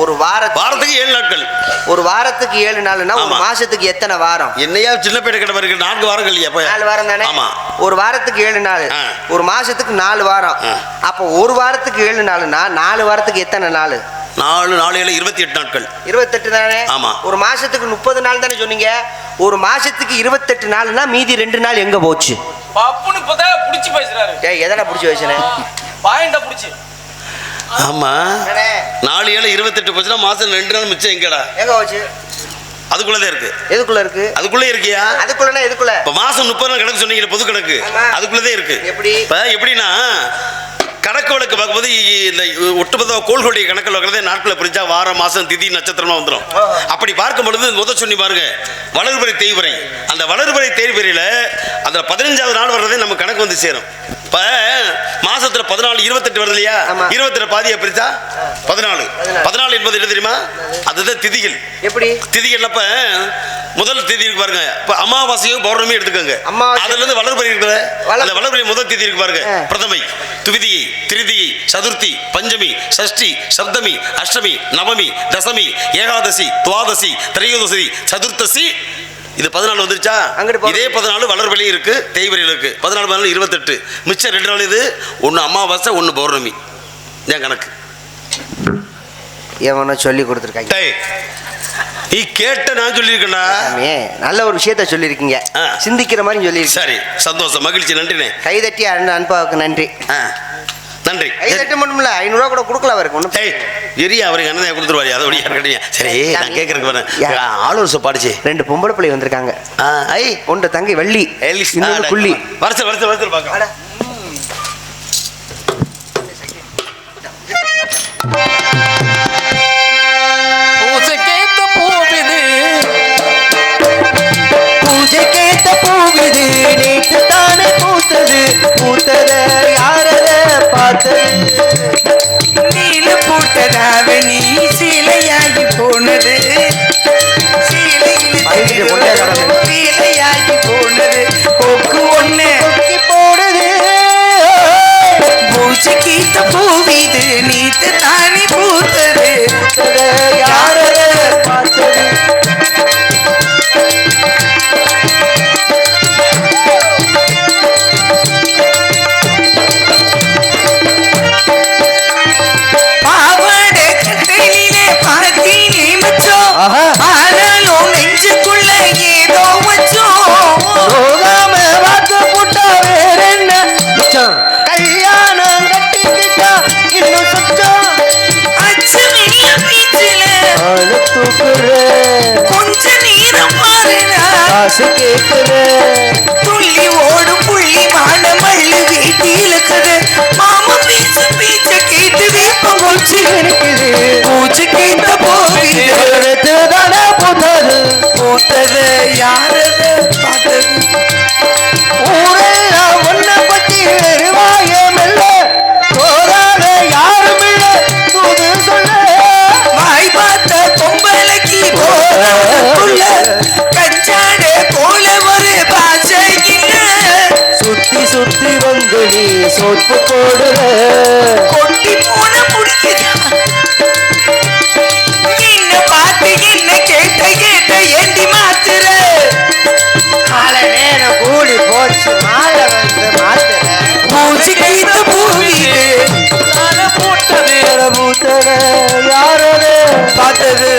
ஒரு வாரத்துக்கு 7 நாட்கள். ஒரு வாரத்துக்கு 7 நாள்னா ஒரு மாசத்துக்கு எத்தனை வாரம்? என்னையா சின்ன பேட கிட்ட பாருங்க, 4 வாரங்கள். 4 வாரம் தானே? ஆமா. ஒரு வாரத்துக்கு 7 நாள், ஒரு மாசத்துக்கு 4 வாரம். அப்போ ஒரு வாரத்துக்கு 7 நாள்னா 4 வாரத்துக்கு எத்தனை நாள்? 4 7 28 நாட்கள். 28 தானே? ஆமா. ஒரு மாசத்துக்கு 30 நாள் தானே சொன்னீங்க. ஒரு மாசத்துக்கு 28 நாள்னா மீதி 2 நாள் எங்க போச்சு? பப்புன்னு இப்பதான் புடிச்சு பேசுறாரு. ஏய், எதனா புடிச்சு வச்சனே? பாயிண்ட புடிச்சு. ஆமா. 4 7 28 போச்சுன்னா மாசம் 2 நாள் மிச்சம் எங்கடா? எங்க போச்சு? அதுக்குள்ளதே இருக்கு. எதுக்குள்ள இருக்கு? அதுக்குள்ளே இருக்கியா? அதுக்குள்ளனா எதுக்குள்ள? இப்ப மாசம் 30 நாள் கணக்கு சொன்னீங்க, பொது கணக்கு. அதுக்குள்ளதே இருக்கு. எப்படி? இப்ப எப்படின்னா, கணக்கு வழக்கு பார்க்கும்போது இந்த ஒட்டுமொத்த கோள்களுடைய கணக்கில் வைக்கிறதே நாட்களை பிரிஞ்சா வாரம், மாசம், திதி, நட்சத்திரமா வந்துடும். அப்படி பார்க்கும் பொழுது முதல் சொன்னி பாருங்க, வளர்பிறை தேய்வரை. அந்த வளர்பிறை தேய்வரையில அந்த 15வது நாள் வர்றதே நம்ம கணக்கு வந்து சேரும். இப்ப மாசத்துல 14 28 வருது இல்லையா? 28 பாதியை பிரிச்சா 14 என்பது என்ன தெரியுமா? அதுதான் திதிகள். எப்படி திதிகள்? அப்ப முதல் திதி இருக்கு பாருங்க. இப்ப அமாவாசையும் பௌர்ணமி எடுத்துக்கோங்க. அதுல இருந்து வளர்பிறை இருக்குது. அந்த வளர்பிறை முதல் திதி இருக்கு பாருங்க. பிரதமை, துவிதியை, திருதியை, சதுர்த்தி, பஞ்சமி, சஷ்டி, சப்தமி, அஷ்டமி, நவமி, தசமி, ஏகாதசி, துவாதசி, திரையோதசி, சதுர்த்தசி. இது 14 வந்துருச்சா? இதே 14 வளர்பிறை இருக்கு, தேய்வரையில் இருக்கு. 14 14 28. மிச்சம் 2 நாள். இது ஒன்னு அமாவாசை, ஒன்னு பௌர்ணமி. என் கணக்கு எவனோ சொல்லி கொடுத்துருக்காங்க. நீ கேட்ட நான் சொல்லியிருக்கேன்டா. நல்ல ஒரு விஷயத்த சொல்லியிருக்கீங்க, சிந்திக்கிற மாதிரி சொல்லியிருக்கீங்க. சரி, சந்தோஷம், மகிழ்ச்சி, நன்றிண்ணே. கைதட்டி அன்பாவுக்கு நன்றி. நன்றி. கைதட்ட மட்டும் இல்ல, 500 ரூபா கூட கொடுக்கலாம் அவருக்கு. ஒன்றும் எரியா அவருக்கு அண்ணன் கொடுத்துருவாரு. அதை ஒடியா இருக்கட்டீங்க. சரி, நான் கேட்கறதுக்கு வரேன். ஆளுநர் பாடிச்சு 2 பொம்பளை பிள்ளை வந்திருக்காங்க. ஒன்று தங்கை வள்ளி, இன்னொரு புள்ளி. வருஷம் பார்க்க பூஜைக்கேத்த பூவிது, நேற்று தானே பூத்தது. பூத்தத யாரத பார்த்தது? நீல பூட்டதாவ நீ சீலையாகி போனது. சீலையாகி போனது. கொக்கு ஒண்ணு போடுது. பூஜைக்கேத்த பூவிது, நேற்று தானே பூத்தது. யாரத பார்த்தது? ஆனாலும் நெஞ்சுக்குள்ள ஏதோ வச்சோம். கல்யாணம் கட்டிக்கிட்டா இன்னும் சுத்தம். அச்சமில்ல வீச்சுல கொஞ்ச நேரம் பாருடா. காசு கேட்குற துள்ளி ஓடும் புள்ளி மான மல்லு வீட்டி இழுக்குது. மாமா பேச பேச்ச கேட்டு வேப்பம் கொச்சு இருக்குது. பூச்சி கேட்ட போகுது. பூத்தது பூத்தது யாரது பார்த்தது? ஊரெல்லாம் ஒன்ன பத்தி நிர்வாயம் போராட யாரும் இல்லை தூது சொல்ல. வாய் பார்த்த பொம்பளைக்கு போல கஞ்சாட போல ஒரு பாசை இல்ல. சுத்தி சுத்தி வந்து நீ சொத்து போடுற. கொட்டி போன முடிக்குதா? என்ன பார்த்து என்ன கேட்ட கேட்ட ஏண்டி மாத்துற? கால நேரம் கூடி போச்சு, மாலை வந்து மாத்துற. பூச்சி கைத்த பூவிது பூத்தது பூத்தது யாரோட பார்த்தது.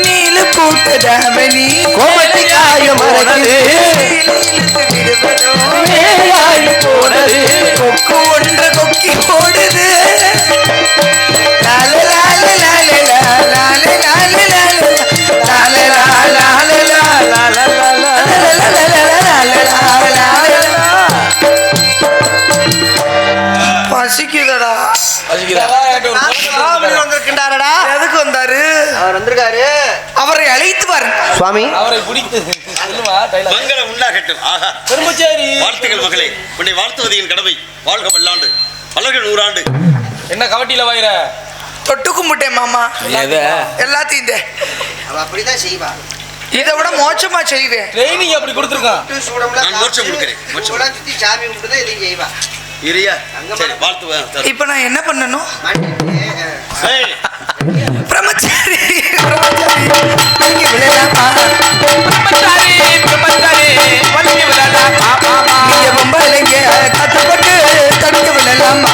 நீல பூட்டது தாவணி கோமட்டி காயம் மறக்குது மேலாகி போனது கொக்கு ஒன்று கொக்கி போடுது லாலே லாலே லாலே லாலே லாலே லாலே லாலே பசிக்குதடா. வந்திருக்கின்றாரடா. எதுக்கு வந்தாரு? அவர் வந்திருக்காரு. அவரை அழைத்து பாருங்க சுவாமி அவரை பிடித்து சொல்லுமா டைலாக் மங்களம் உண்டாகட்டும். ஆஹா, பெரும்பச்சேரி வாழ்த்துக்கள் மகளே. உன்னை வாழ்த்துவது என் கடமை. வாழ்க பல்லாண்டு, வளர்கள் 100 ஆண்டு. என்ன கவட்டியில வாயிர தொட்டு கும்பிட்டேன் மாமா. எல்லாத்தையும் அவ அப்படிதான் செய்வா. இதை விட மோசமா செய்வேன். ட்ரைனிங் அப்படி கொடுத்துருக்கான். நான் மோட்சம் கொடுக்கிறேன். மோட்சம். சுத்தி சாமி கும்பிட்டு தான் இதையும் செய்வா. இரியா, சரி வாழ்த்துவேன். இப்ப நான் என்ன பண்ணணும்? ஏய், பிரம்மச்சாரி பிரம்மச்சாரி இங்க விழலாமா? நீங்க பொம்பளைங்க கத்துப்பட்டு தடுக்க விழலாமா?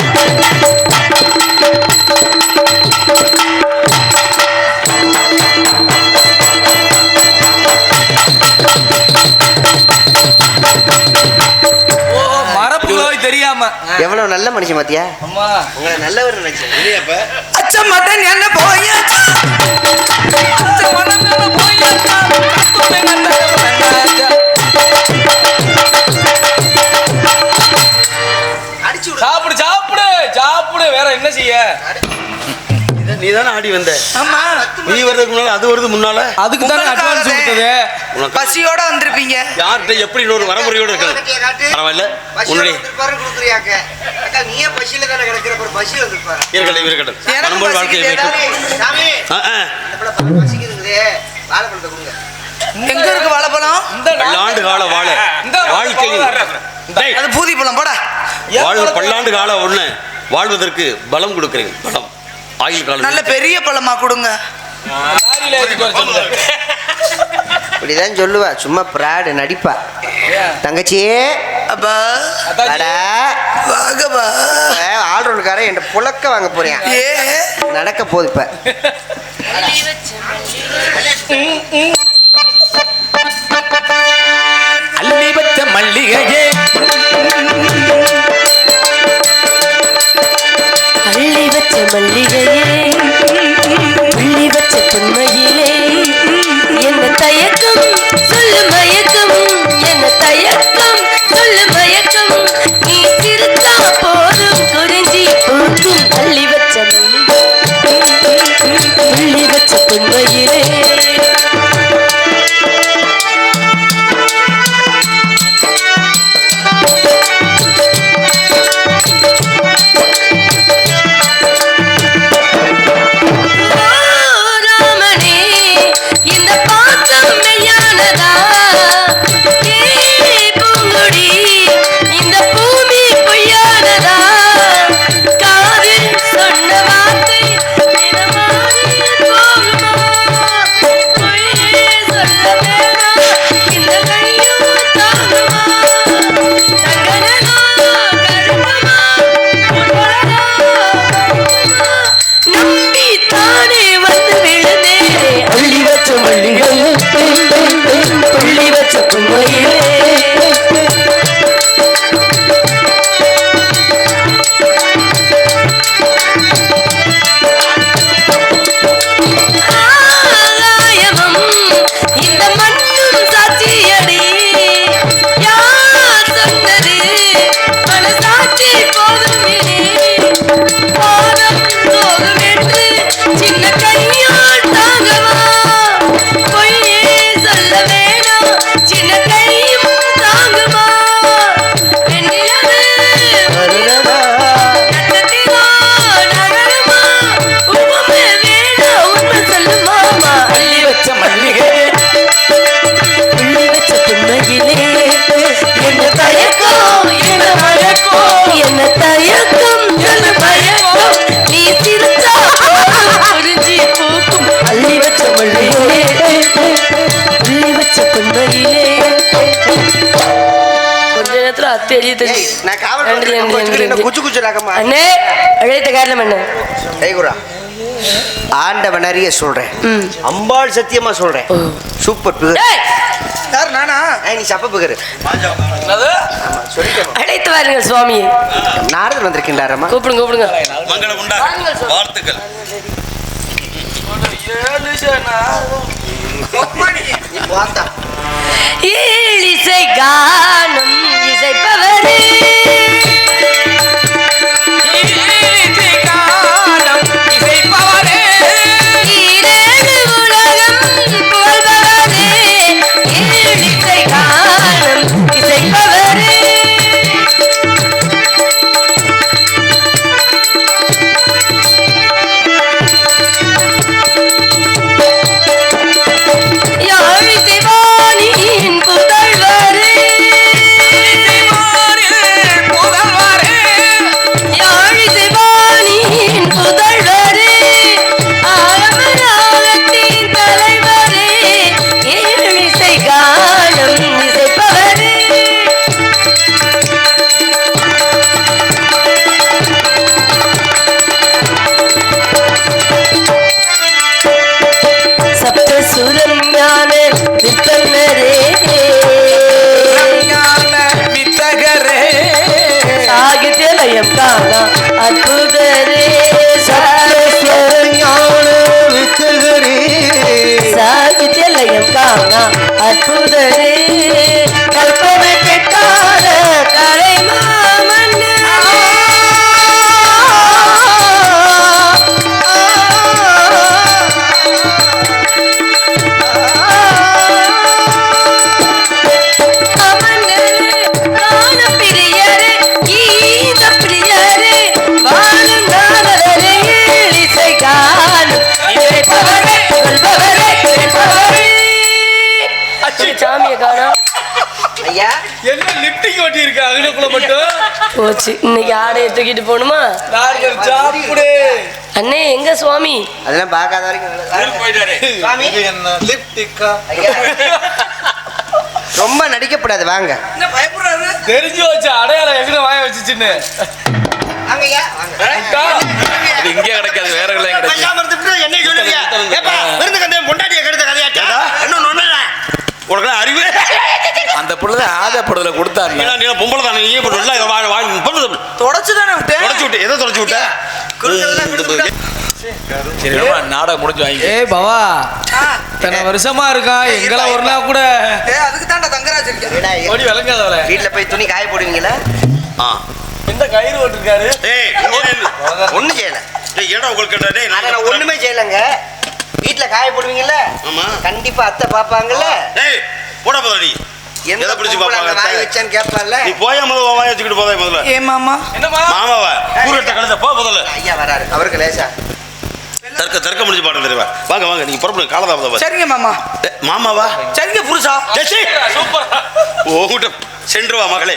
மரப்பு நோய் தெரியாம எவ்வளவு நல்ல மனுஷன் பாத்தியா? அம்மா உங்களை நல்லவர் நினைச்சேன். இரியாப்ப. அச்சம் மட்டன் என்ன போயாச்சா? அடிச்சு விடு. சாப்பிடு சாப்பிடு சாப்பிடு வேற என்ன செய்ய நீ தானே ஆடி வந்த. ஆமா நீ வர்றதுக்கு முன்னால அது வருது முன்னால. அதுக்கு தானே அட்வான்ஸ் கொடுத்தது உனக்கு பசியோட வந்திருப்பீங்க. யார்கிட்ட எப்படி ஒரு வரமுறையோடு இருக்கணும். பரவாயில்ல. பசியோட உன்னுடைய வந்திருப்பாரு கொடுக்குறியாக்க. அக்கா நீயே பசியில தானே கிடக்கிற, அப்புறம் பசியில வந்திருப்பாரு. இருக்கட்டும் இருக்கட்டும். எனக்கு பரம்பொருள் வாழ்க்கையை பசிக்குது. வைக்கும். சாமி ஆ, இப்ப பசிக்குதுங்களே, வாழைப்பழத்தை கொடுங்க. எங்க இருக்கு வாழைப்பழம்? இந்த பல்லாண்டு கால வாழ வாழ்க்கையில் டேய், அது பூதி பழம் போடா. பல்லாண்டு கால ஒண்ணு வாழ்வதற்கு பலம் கொடுக்கிறேன். பலம் ஆயுள் காலம். நல்ல பெரிய பழமா கொடுங்க. லாரியில ஏத்திட்டு வர சொல்லுங்க. இப்படிதான் சொல்லுவா, சும்மா பிராடு நடிப்பா. தங்கச்சி அப்பா அதாச்சி, அடா, வாகவா. ஆல்ரவுண்டுக்காரன் என் புழக்க வாங்க போறேன். ஏ நடக்க போகுது இப்ப. அள்ளி வச்ச மல்லிகையே அள்ளி வச்ச மல்லிகையே உள்ளி வச்ச பொன்மையிலே என்ன தயக்கம் சொல்லு மயக்கம் என்ன தயக்கம் சொல்லு மயக்கம் நீ சிரித்தா போதும் குறிஞ்சி பூக்கும் அள்ளி வச்ச மல்லிகை உள்ளி வச்ச பொன்மையிலே நான் காவல் குச்சு குச்சு ரகமா அண்ணே அழைத்த காரணம் என்ன? ஐகுரா ஆண்டவன் அறிய சொல்றேன், அம்பாள் சத்தியமா சொல்றேன், சூப்பர் பிகர். ஏய், யார் நானா? நீ சப்ப பிகர். என்னது? ஆமா சொல்லிட்டேன். அழைத்து வாருங்கள் சுவாமி. நாரதர் வந்திருக்கின்றாரம்மா. கூப்பிடுங்க கூப்பிடுங்க. மங்களம் உண்டாக வாழ்த்துக்கள். நீ போத்தா. இசை கானம் இசைப்பவரே, ஈரேழு உலகம் புகழ்பவரே, இசை கானம் இசைப்பவரே. யாழ் சிவானியின் புதல்வரே, யாழ் சிவானியின் புதல்வரே, ஆலமராகத்தின் தலைவரே, ஏழிசை கானம் இசைப்பவரே. சப்தசுரம் ஞான வித்தனரே, சாகித்யலயம் காணா அற்புதரே, சாகித்யலயம் காணா அற்புதரே, கல்பனை பெற்றார கலை பிரியரே, கீத பிரியரே, வாழும் நாரதரே, இசை காணும் இசைப்பவரே, புகழ்பவரே, இசைப்பவரே. சாமியை காணோம். ஐயா என்ன லிப்டிக் ஒட்டி இருக்கு அங்கனக்குள்ள மட்டும்? போச்சு, இன்னைக்கு ஆடையை தூக்கிட்டு போகணுமா? நார்கள் சாப்பிடு. அண்ணே எங்க சுவாமி? அதெல்லாம் பார்க்காத வரைக்கும் போயிட்டாரு. சாமி என்ன லிப்டிக்கா? ஐயா ரொம்ப நடிக்கப்படாது. வாங்க தெரிஞ்சு வச்ச அடையாளம் எங்க வாய வச்சுச்சுன்னு. வாங்க ஐயா வாங்க. அது இங்கே கிடக்காது, வேற எல்லாம் கிடைக்கும். பேசாம இருந்துட்டு என்னை சொல்லுவியா? ஏப்பா, விருந்து கண்டேன் பொண்டாட்டியை கெடுத்த கதையாச்சா? இன்னும் நொண்ணல. உனக்கு அறிவு அந்த புள்ளதான் ஆதப்படுதல கொடுத்தாரு. நீ பொம்பளை தானே, நீ இப்ப நல்லா இதை தொடச்சு தானே விட்டேன். தொடச்சு விட்டு எதை தொடச்சு விட்ட? சரி நாடகம் முடிஞ்சு வாங்கி. ஏய் பவா, இத்தனை வருஷமா இருக்கான், எங்கெல்லாம் ஒரு நாள் கூட அதுக்கு தாண்டா தங்கராஜ் இருக்கேன். ஓடி விளங்காதவள. வீட்டுல போய் துணி காய போடுவீங்களா? ஆ. இந்த கயிறு ஓட்டிருக்காரு. ஏய், இங்க நில்லு. ஒண்ணும் செய்யல. ஏய், ஏடா உங்களுக்கு கேட்டா, டேய், ஆனா நான் ஒண்ணுமே செய்யலங்க. வீட்டுல காய போடுவீங்கல்ல? ஆமா. கண்டிப்பா அத்தை பாப்பாங்கல்ல. டேய், போடா போதாடி. எந்த எதை பிடிச்சு பொம்பளை பாப்பாங்க? அங்க வாய் வச்சான்னு கேட்பான்ல. நீ போயா முதல்ல வாய வச்சுக்கிட்டு போதா முதல்ல. ஏ மாமா. என்னமா? மாமாவா கூரட்ட கழுத போ முதல்ல. ஐயா வராரு, அவருக்கு லேசா. தர்க்க முடிஞ்சு பாட்டு தெரியுமா? வாங்க வாங்க, நீங்க புறப்படு. காலதாமதம். சரிங்க மாமா. மாமாவா? சரிங்க புருஷா. சூப்பர். ஓகிட்ட சென்று வா மகளே.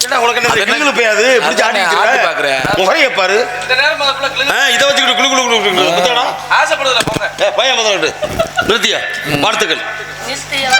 என்ன உனக்கு என்ன கிளுகிளு பேயாது? பிடிச்சு ஆட்டிட்டு பாக்குற முகரைய பாரு. இந்த நேரம் அதுக்குள்ள கிளு. இதை வச்சுக்கிட்டு குளு குளு குளு குளு குத்தாடா. ஆசைப்படுதல போங்க. பையன் முதல்ல நிறுத்தியா? வாழ்த்துக்கள். நிச்சயம்.